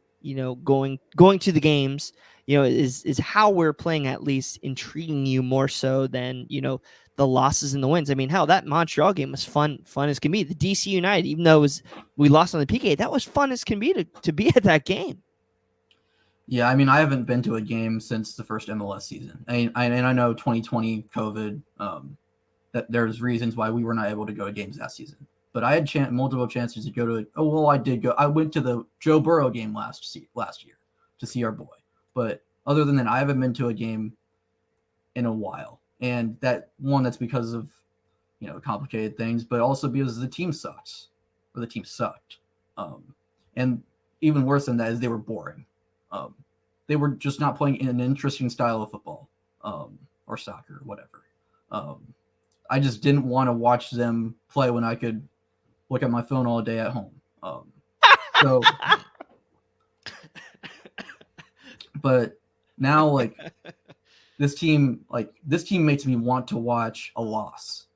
going to the games, is how we're playing, at least intriguing you more so than, the losses and the wins. I mean, hell, that Montreal game was fun as can be. The DC United, even though we lost on the PK, that was fun as can be to be at that game. Yeah, I mean, I haven't been to a game since the first MLS season. I know 2020 COVID, that there's reasons why we were not able to go to games that season. But I had multiple chances to go to. Oh well, I did go. I went to the Joe Burrow game last year to see our boy. But other than that, I haven't been to a game in a while. And that's because of complicated things, but also because the team sucks, or the team sucked. And even worse than that is they were boring. They were just not playing in an interesting style of football, or soccer, or whatever. I just didn't want to watch them play when I could look at my phone all day at home. So, but now this team makes me want to watch a loss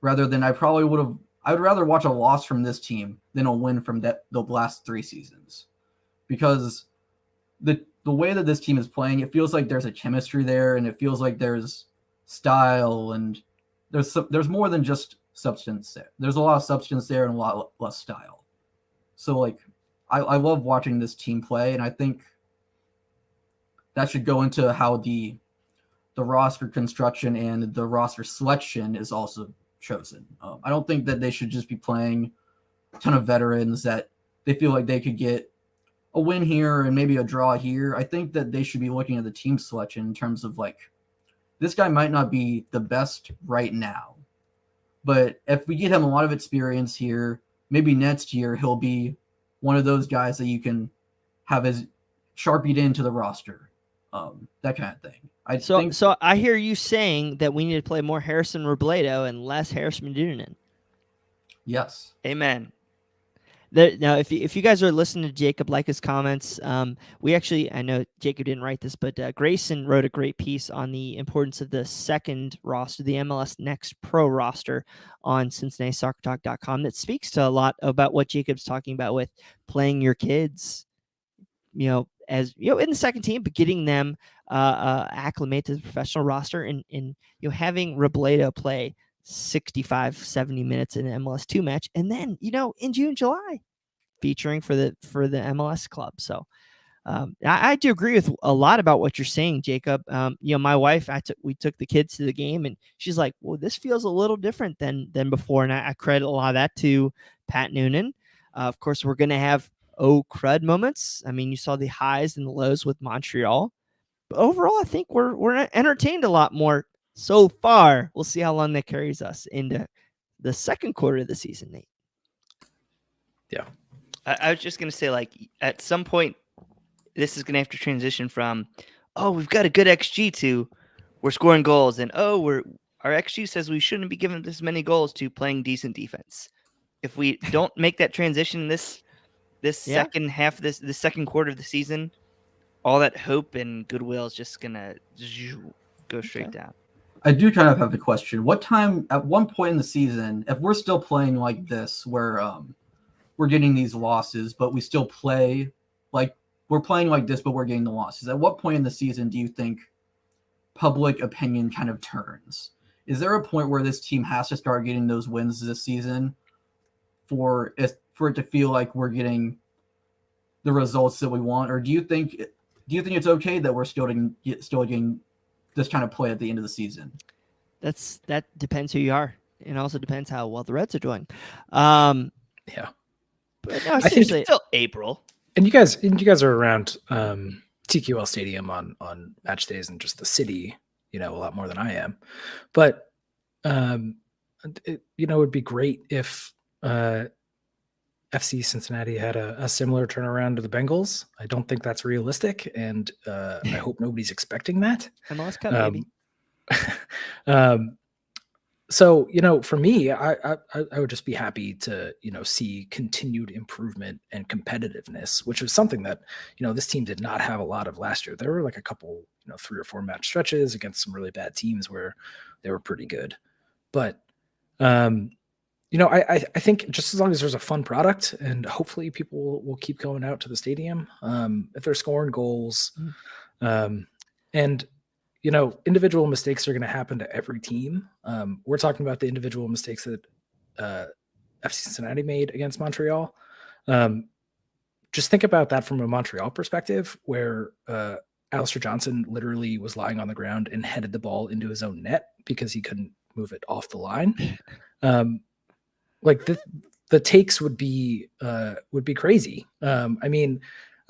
rather than I would rather watch a loss from this team than a win from the last 3 seasons, because the way that this team is playing, it feels like there's a chemistry there, and it feels like there's style, and there's more than just substance there. There's a lot of substance there and a lot less style. So I love watching this team play, and I think that should go into how the roster construction and the roster selection is also chosen. I don't think that they should just be playing a ton of veterans that they feel like they could get a win here and maybe a draw here. I think that they should be looking at the team selection in terms of this guy might not be the best right now, but if we get him a lot of experience here, maybe next year he'll be one of those guys that you can have as sharpied into the roster, that kind of thing. So I hear you saying that we need to play more Harrison Robledo and less Harrison Dunanan. Yes. Amen. Now, if you guys are listening to Jacob, like his comments, I know Jacob didn't write this, but Grayson wrote a great piece on the importance of the second roster, the MLS Next Pro roster, on CincinnatiSoccerTalk.com that speaks to a lot about what Jacob's talking about with playing your kids, as in the second team, but getting them acclimate to the professional roster, and having Robledo play 65, 70 minutes in an MLS 2 match, and then in June, July, featuring for the MLS club. So I do agree with a lot about what you're saying, Jacob. My wife, we took the kids to the game, and she's like, well, this feels a little different than before, and I credit a lot of that to Pat Noonan. Of course, we're going to have crud moments. I mean, you saw the highs and the lows with Montreal, but overall, I think we're entertained a lot more so far. We'll see how long that carries us into the second quarter of the season, Nate. Yeah. I was just going to say, at some point, this is going to have to transition from, we've got a good XG to we're scoring goals, and our XG says we shouldn't be giving this many goals, to playing decent defense. If we don't make that transition this second half of this second quarter of the season, all that hope and goodwill is just going to go straight down. I do kind of have the question. At one point in the season, if we're still playing like this, where we're getting these losses, but we still play we're playing like this, but we're getting the losses, at what point in the season do you think public opinion kind of turns? Is there a point where this team has to start getting those wins this season for it to feel like we're getting the results that we want? Or do you think it's okay that we're still getting this kind of play at the end of the season? That depends who you are. It also depends how well the Reds are doing. Yeah. But no, I think it's still April. And you guys are around TQL Stadium on match days, and just the city, a lot more than I am. But it would be great if FC Cincinnati had a similar turnaround to the Bengals. I don't think that's realistic, and I hope nobody's expecting that. MLS Cup, maybe. So, for me, I would just be happy to, see continued improvement and competitiveness, which was something that, this team did not have a lot of last year. There were a couple, 3 or 4 match stretches against some really bad teams where they were pretty good. But I think just as long as there's a fun product, and hopefully people will keep going out to the stadium if they're scoring goals. And individual mistakes are going to happen to every team. We're talking about the individual mistakes that FC Cincinnati made against Montreal. Just think about that from a Montreal perspective, where Alistair Johnson literally was lying on the ground and headed the ball into his own net because he couldn't move it off the line. Like the takes would be crazy. Georgi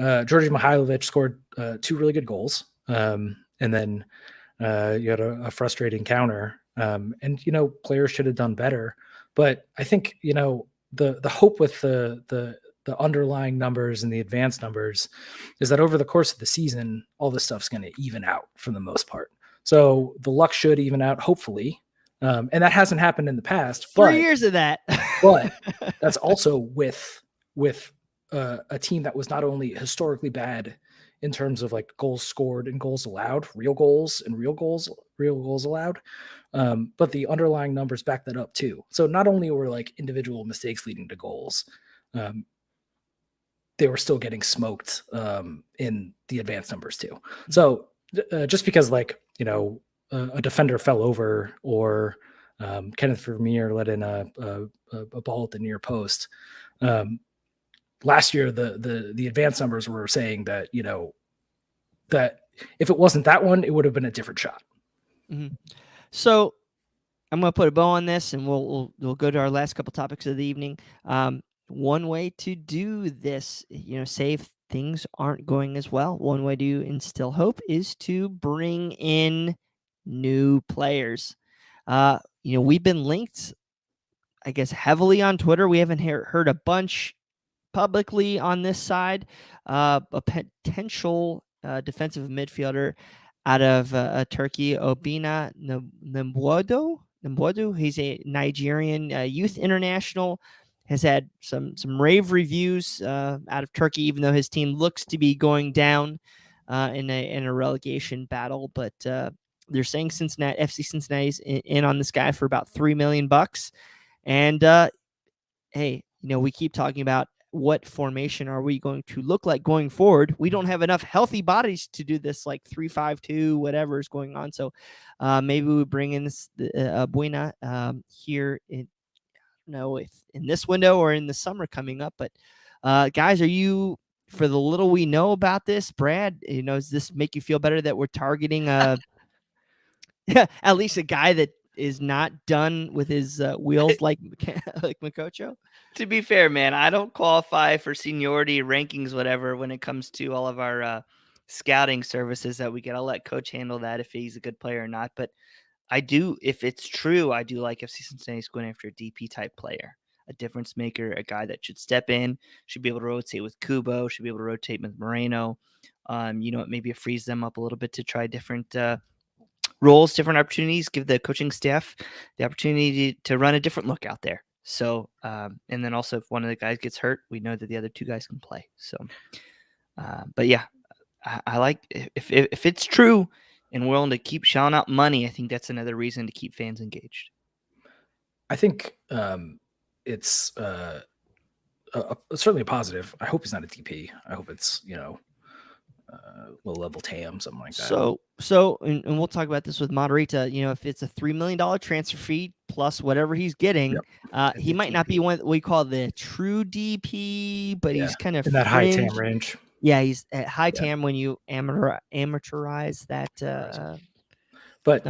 Mihailovic scored 2 really good goals. And then you had a frustrating counter. And players should have done better. But I think, the hope with the underlying numbers and the advanced numbers is that over the course of the season, all this stuff's going to even out for the most part. So the luck should even out, hopefully. And that hasn't happened in the past. 3 years of that. But that's also with a team that was not only historically bad in terms of like goals scored and goals allowed, real goals allowed, but the underlying numbers back that up too. So not only were like individual mistakes leading to goals, they were still getting smoked in the advanced numbers too. So just because a defender fell over or Kenneth Vermeer let in a ball at the near post. Last year, the advanced numbers were saying that, that if it wasn't that one, it would have been a different shot. Mm-hmm. So I'm going to put a bow on this, and we'll go to our last couple topics of the evening. One way to do this, say if things aren't going as well, one way to instill hope is to bring in new players. We've been linked, I guess, heavily on Twitter. We haven't heard a bunch publicly on this side. A potential defensive midfielder out of Turkey, Obina Nambwodo. He's a Nigerian youth international. Has had some rave reviews out of Turkey, even though his team looks to be going down in a relegation battle. But they're saying FC Cincinnati's in on this guy for about $3 million. And hey, we keep talking about what formation are we going to look like going forward. We don't have enough healthy bodies to do this like 3-5-2, whatever is going on. So maybe we bring in this Buena here in, I don't know if in this window or in the summer coming up. But guys, are you, for the little we know about this, Brad, does this make you feel better that we're targeting at least a guy that is not done with his wheels like Makocho? To be fair, man, I don't qualify for seniority rankings, whatever, when it comes to all of our scouting services that we get. I'll let Coach handle that if he's a good player or not. But I do, if it's true, I do like FC Cincinnati's going after a DP type player, a difference maker, a guy that should step in, should be able to rotate with Kubo, should be able to rotate with Moreno. Maybe it frees them up a little bit to try different roles, different opportunities, give the coaching staff the opportunity to run a different look out there. So, and then also if one of the guys gets hurt, we know that the other two guys can play. So, but yeah, I like if it's true and we're willing to keep shelling out money, I think that's another reason to keep fans engaged. I think it's certainly a positive. I hope he's not a DP. I hope it's, low level TAM, something like that. So, and we'll talk about this with Moderita. If it's a $3 million transfer fee plus whatever he's getting, he might not be what we call the true DP, but he's kind of in that high TAM range. Yeah, he's at high TAM when you amateurize that. But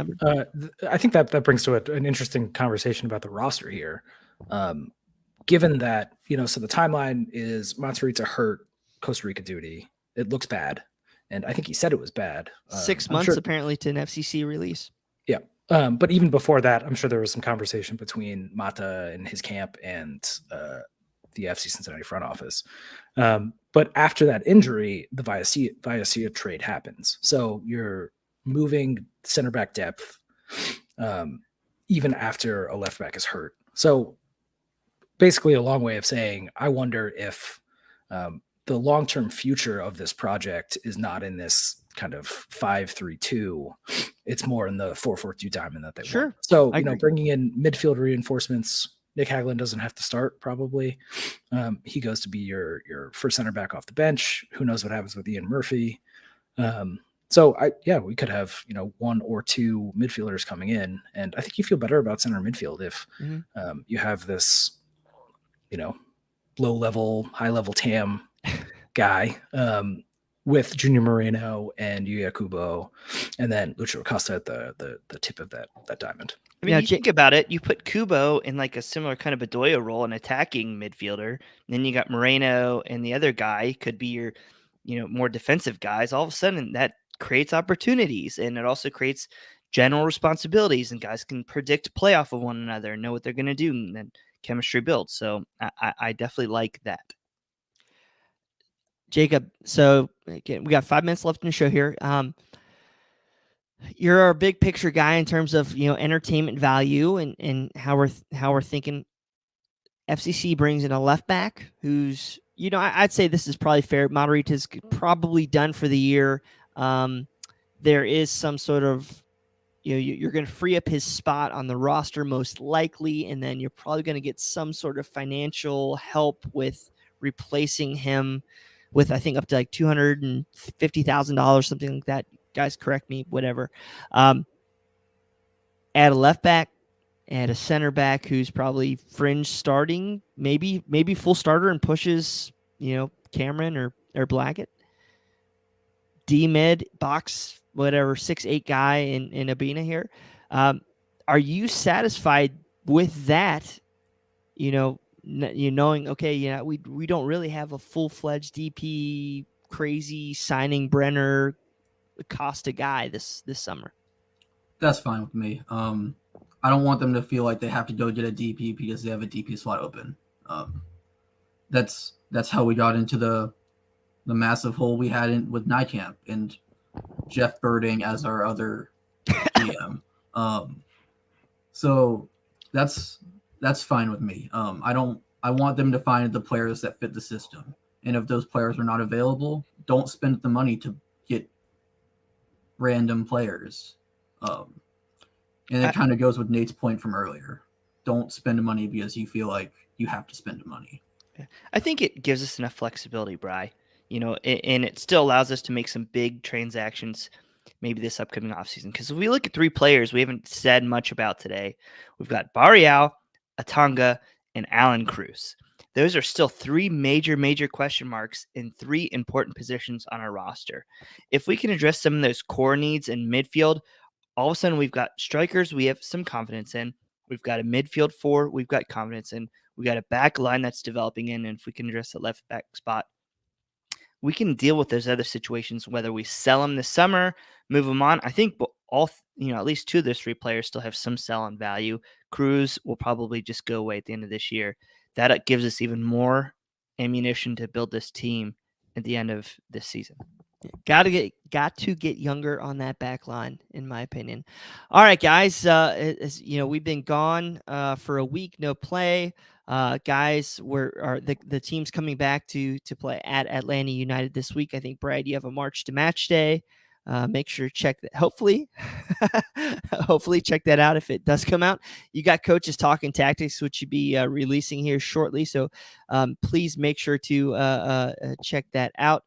I think that brings to an interesting conversation about the roster here. Given that, so the timeline is Monterita hurt, Costa Rica duty. It looks bad. And I think he said it was bad. 6 months apparently to an FCC release. Yeah. But even before that, I'm sure there was some conversation between Mata and his camp and the FC Cincinnati front office. But after that injury, the Viacia trade happens. So you're moving center back depth even after a left back is hurt. So basically a long way of saying, I wonder if the long-term future of this project is not in this kind of 5-3-2. It's more in the 4-4-2 diamond that they want. So, bringing in midfield reinforcements Nick Hagglund doesn't have to start probably. He goes to be your first center back off the bench. Who knows what happens with Ian Murphy? So we could have, one or two midfielders coming in, and I think you feel better about center midfield if you have this, low level, high level TAM guy with Junior Moreno and Yuya Kubo, and then Lucho Acosta at the tip of that diamond. I mean, you think about it, you put Kubo in like a similar kind of Bedoya role, an attacking midfielder. And then you got Moreno, and the other guy could be your, more defensive guys. All of a sudden, that creates opportunities, and it also creates general responsibilities, and guys can predict play off of one another and know what they're going to do, and then chemistry builds. So I definitely like that. Jacob, so again, we got 5 minutes left in the show here. You're our big picture guy in terms of entertainment value and how we're thinking. FCC brings in a left back who's I'd say this is probably fair. Moderita's probably done for the year. There is some sort of you're going to free up his spot on the roster most likely, and then you're probably going to get some sort of financial help with replacing him with, I think, up to like $250,000, something like that. Guys, correct me, whatever. Add a left back, add a center back who's probably fringe starting, maybe full starter, and pushes Cameron or Blackett. D mid box, whatever, 6'8" guy in Abina here. Are you satisfied with that? Knowing, okay, we don't really have a full-fledged DP crazy signing Brenner Costa guy this summer. That's fine with me. I don't want them to feel like they have to go get a DP because they have a DP slot open. That's how we got into the massive hole we had with Nykamp and Jeff Birding as our other GM. So that's fine with me. I want them to find the players that fit the system. And if those players are not available, don't spend the money to get random players. And it kind of goes with Nate's point from earlier. Don't spend money because you feel like you have to spend money. I think it gives us enough flexibility, Bry. And it still allows us to make some big transactions maybe this upcoming offseason. Because if we look at 3 players we haven't said much about today, we've got Barrial, Atanga, and Alan Cruz. Those are still 3 major question marks in 3 important positions on our roster. If we can address some of those core needs in midfield, all of a sudden we've got strikers we have some confidence in. We've got a midfield 4 we've got confidence in. We've got a back line that's developing in, and if we can address the left back spot, we can deal with those other situations, whether we sell them this summer, move them on. I think at least 2 of those 3 players still have some sell-on value. Cruz will probably just go away at the end of this year. That gives us even more ammunition to build this team at the end of this season. Got to get younger on that back line, in my opinion. All right, guys. We've been gone for a week, no play. Guys, the team's coming back to play at Atlanta United this week. I think, Brad, you have a March to Match Day. Make sure to check that. Hopefully check that out if it does come out. You got Coaches Talking Tactics, which you'll be releasing here shortly. So please make sure to check that out.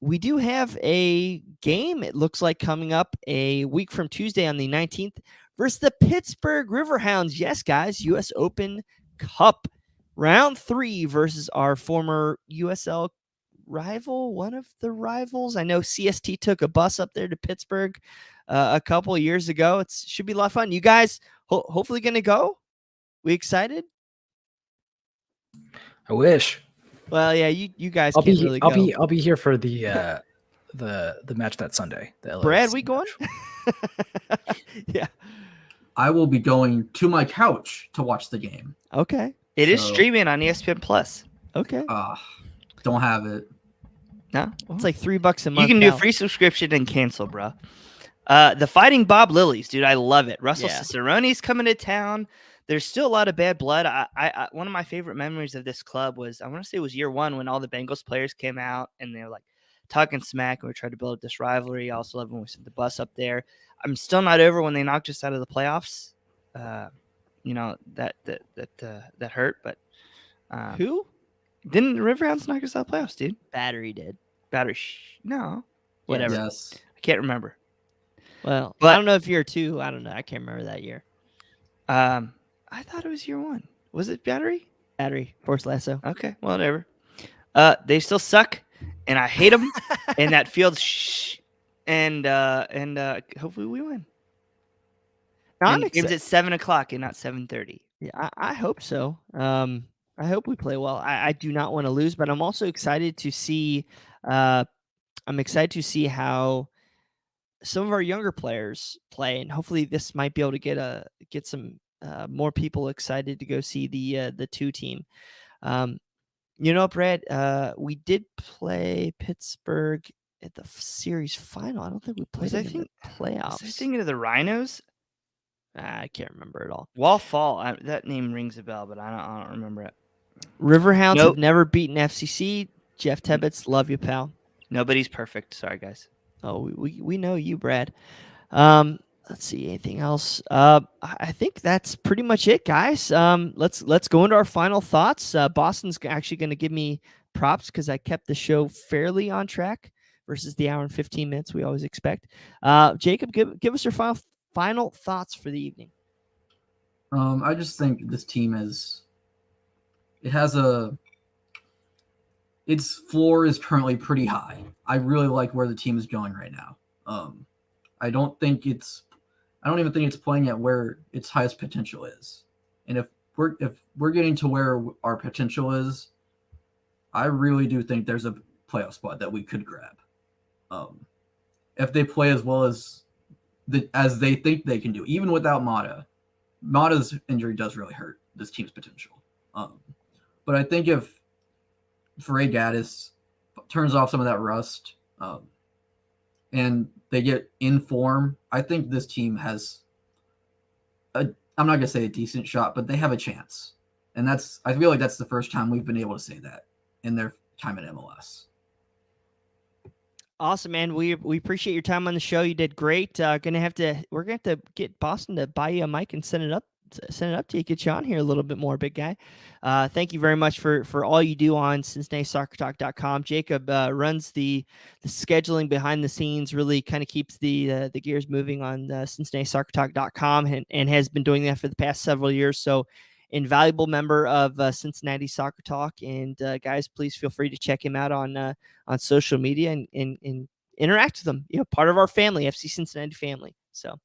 We do have a game, it looks like, coming up a week from Tuesday on the 19th versus the Pittsburgh Riverhounds. Yes, guys, U.S. Open Cup round 3 versus our former USL rival, one of the rivals. I know CST took a bus up there to Pittsburgh a couple of years ago. It should be a lot of fun. You guys hopefully going to go? We excited? I wish. Well, yeah, you guys can't really go. I'll be here for the match that Sunday. Brad, we going? Yeah. I will be going to my couch to watch the game. Okay. It is streaming on ESPN Plus. Okay. Don't have it. No, it's like $3 a month. You can do a free subscription and cancel, bro. The Fighting Bob Lilies, dude, I love it. Russell Cicerone's coming to town. There's still a lot of bad blood. I one of my favorite memories of this club was, I want to say it was year 1 when all the Bengals players came out and they were like talking smack and we tried to build this rivalry. I also love when we sent the bus up there. I'm still not over when they knocked us out of the playoffs. that hurt. But Who? didn't the Riverhounds knock us out of the playoffs, dude? Battery did. No, Whatever. Yes. I can't remember. Well, But- I don't know if year 2. I don't know. I can't remember that year. I thought it was year 1. Was it Battery? Battery. Force Lasso. Okay, well, whatever. They still suck, and I hate them. And that field, and hopefully we win. I'm And games at 7:00 and not 7:30. Yeah, I hope so. I hope we play well. I do not want to lose, but I'm also excited to see. I'm excited to see how some of our younger players play, and hopefully this might be able to get some more people excited to go see the 2 team. Brad, we did play Pittsburgh at the series final. I don't think we played them in the playoffs. Was I thinking of the Rhinos? I can't remember at all. Wall Fall. That name rings a bell, but I don't remember it. Riverhounds Nope. have never beaten FCC. Jeff Tebbets, love you, pal. Nobody's perfect. Sorry, guys. Oh, we know you, Brad. Let's see, anything else? I think that's pretty much it, guys. Let's go into our final thoughts. Boston's actually going to give me props because I kept the show fairly on track versus the hour and 15 minutes we always expect. Jacob, give us your final thoughts for the evening. I just think this team its floor is currently pretty high. I really like where the team is going right now. I don't even think it's playing at where its highest potential is. And if we're getting to where our potential is, I really do think there's a playoff spot that we could grab. If they play as well as they think they can do, even without Mata. Mata's injury does really hurt this team's potential. But I think if Frey Gaddis turns off some of that rust, and they get in form, I think this team has I'm not going to say a decent shot, but they have a chance. And I feel like that's the first time we've been able to say that in their time in MLS. Awesome, man. We appreciate your time on the show. You did great. We're gonna have to get Boston to buy you a mic and send it up to you, get you on here a little bit more, big guy. Thank you very much for all you do on CincinnatiSoccerTalk.com. Jacob runs the scheduling behind the scenes, really kind of keeps the gears moving on CincinnatiSoccerTalk.com and has been doing that for the past several years. So invaluable member of Cincinnati Soccer Talk. And guys, please feel free to check him out on social media and interact with him. Part of our family, FC Cincinnati family. So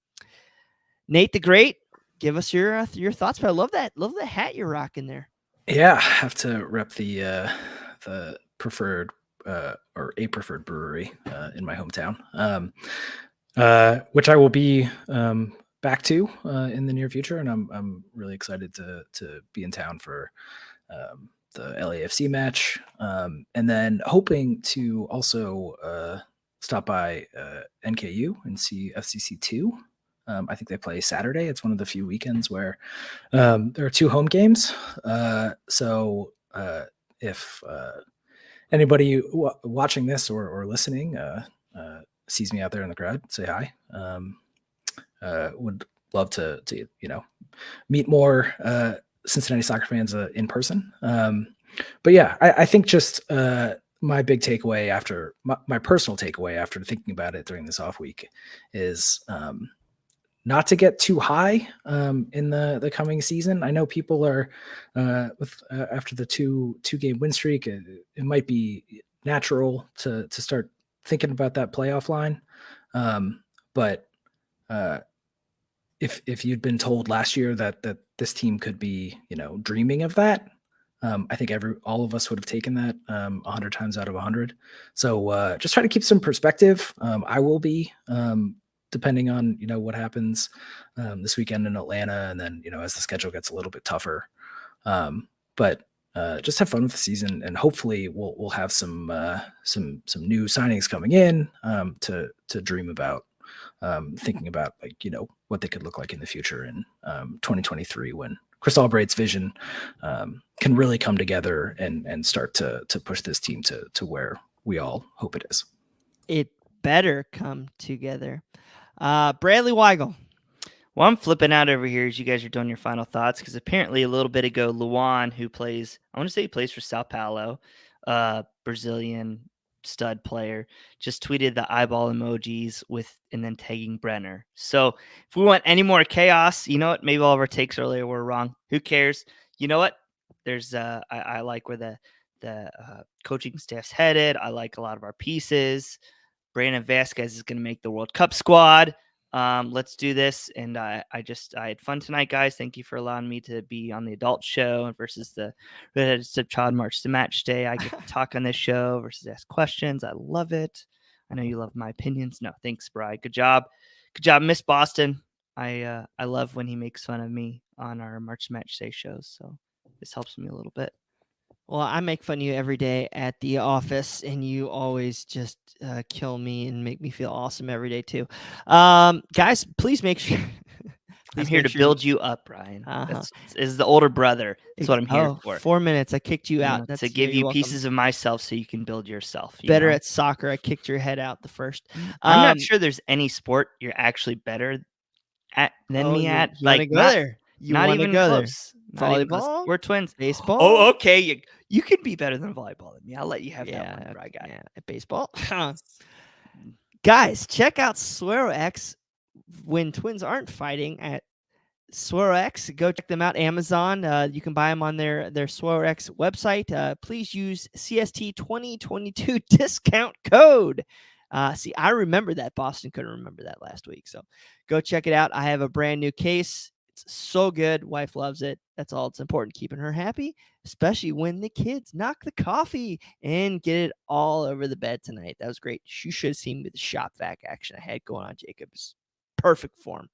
Nate the Great, give us your thoughts. But I love that hat you're rocking there. Yeah, I have to rep the preferred or a preferred brewery in my hometown, which I will be back to in the near future, and I'm really excited to be in town for the LAFC match, and then hoping to also stop by NKU and see FCC 2. I think they play Saturday. It's one of the few weekends where there are 2 home games. So if anybody watching this or listening sees me out there in the crowd, say hi. Would love to meet more Cincinnati soccer fans in person. But yeah, I think just my big takeaway after my personal takeaway after thinking about it during this off week is not to get too high in the coming season. I know people are after the two game win streak, it might be natural to start thinking about that playoff line. But if you'd been told last year that this team could be, dreaming of that, I think all of us would have taken that 100 times out of 100. So just try to keep some perspective. I will be, depending on, what happens this weekend in Atlanta, and then, as the schedule gets a little bit tougher. But just have fun with the season, and hopefully we'll have some new signings coming in to dream about, thinking about what they could look like in the future in 2023 when Chris Albright's vision can really come together and start to push this team to where we all hope it is. It better come together. Bradley Weigel. Well, I'm flipping out over here as you guys are doing your final thoughts because apparently a little bit ago, Luan, who plays, I want to say he plays for Sao Paulo, Brazilian stud player, just tweeted the eyeball emojis and then tagging Brenner. So if we want any more chaos, you know what? Maybe all of our takes earlier were wrong. Who cares? You know what? There's I like where the coaching staff's headed. I like a lot of our pieces. Brandon Vasquez is going to make the World Cup squad. Let's do this. And I had fun tonight, guys. Thank you for allowing me to be on the adult show versus the Redheaded Stepchild March to Match Day. I get to talk on this show versus ask questions. I love it. I know you love my opinions. No, thanks, Bryan. Good job. Good job, Miss Boston. I love when he makes fun of me on our March to Match Day shows. So this helps me a little bit. Well, I make fun of you every day at the office, and you always just kill me and make me feel awesome every day too. Guys, please make sure. I'm here to build you up, Bryan. This is the older brother. That's what I'm here for. 4 minutes. I kicked you out. That's to give you pieces of myself so you can build yourself. Better at soccer. I kicked your head out the first. I'm not sure there's any sport you're actually better at than me at. You like, go there. You not even go close. There. Volleyball? We're twins. Baseball? Oh, okay. You can be better than volleyball than me. I'll let you have that one, Bryan. Yeah, at baseball. Guys, check out Swero X when twins aren't fighting at Swero X. Go check them out. Amazon. You can buy them on their Swero X website. Please use CST 2022 discount code. See, I remember that. Boston couldn't remember that last week. So go check it out. I have a brand new case. It's so good. Wife loves it. That's all it's important, keeping her happy, especially when the kids knock the coffee and get it all over the bed tonight. That was great. You should have seen the shop vac action I had going on, Jacob's perfect form.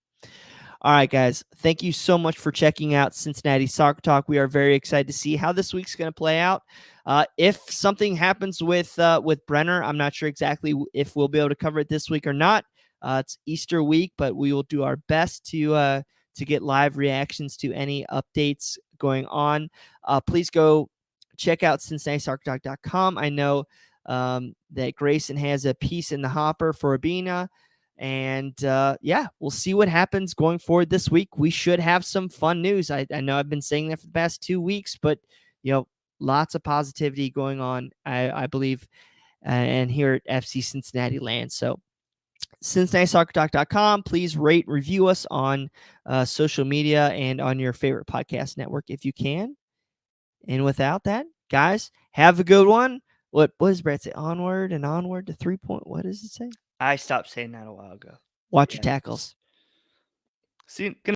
All right, guys. Thank you so much for checking out Cincinnati Soccer Talk. We are very excited to see how this week's going to play out. If something happens with Brenner, I'm not sure exactly if we'll be able to cover it this week or not. It's Easter week, but we will do our best to get live reactions to any updates going on. Please go check out CincinnatiSoccerTalk.com. I know that Grayson has a piece in the hopper for Abina. And we'll see what happens going forward this week. We should have some fun news. I know I've been saying that for the past 2 weeks, but lots of positivity going on, I believe, and here at FC Cincinnati land. So CincinnatiSoccerTalk.com. Please rate, review us on social media and on your favorite podcast network if you can. And without that, guys, have a good one. What does Brett say? Onward and onward to 3 point. What does it say? I stopped saying that a while ago. Watch your tackles. See you.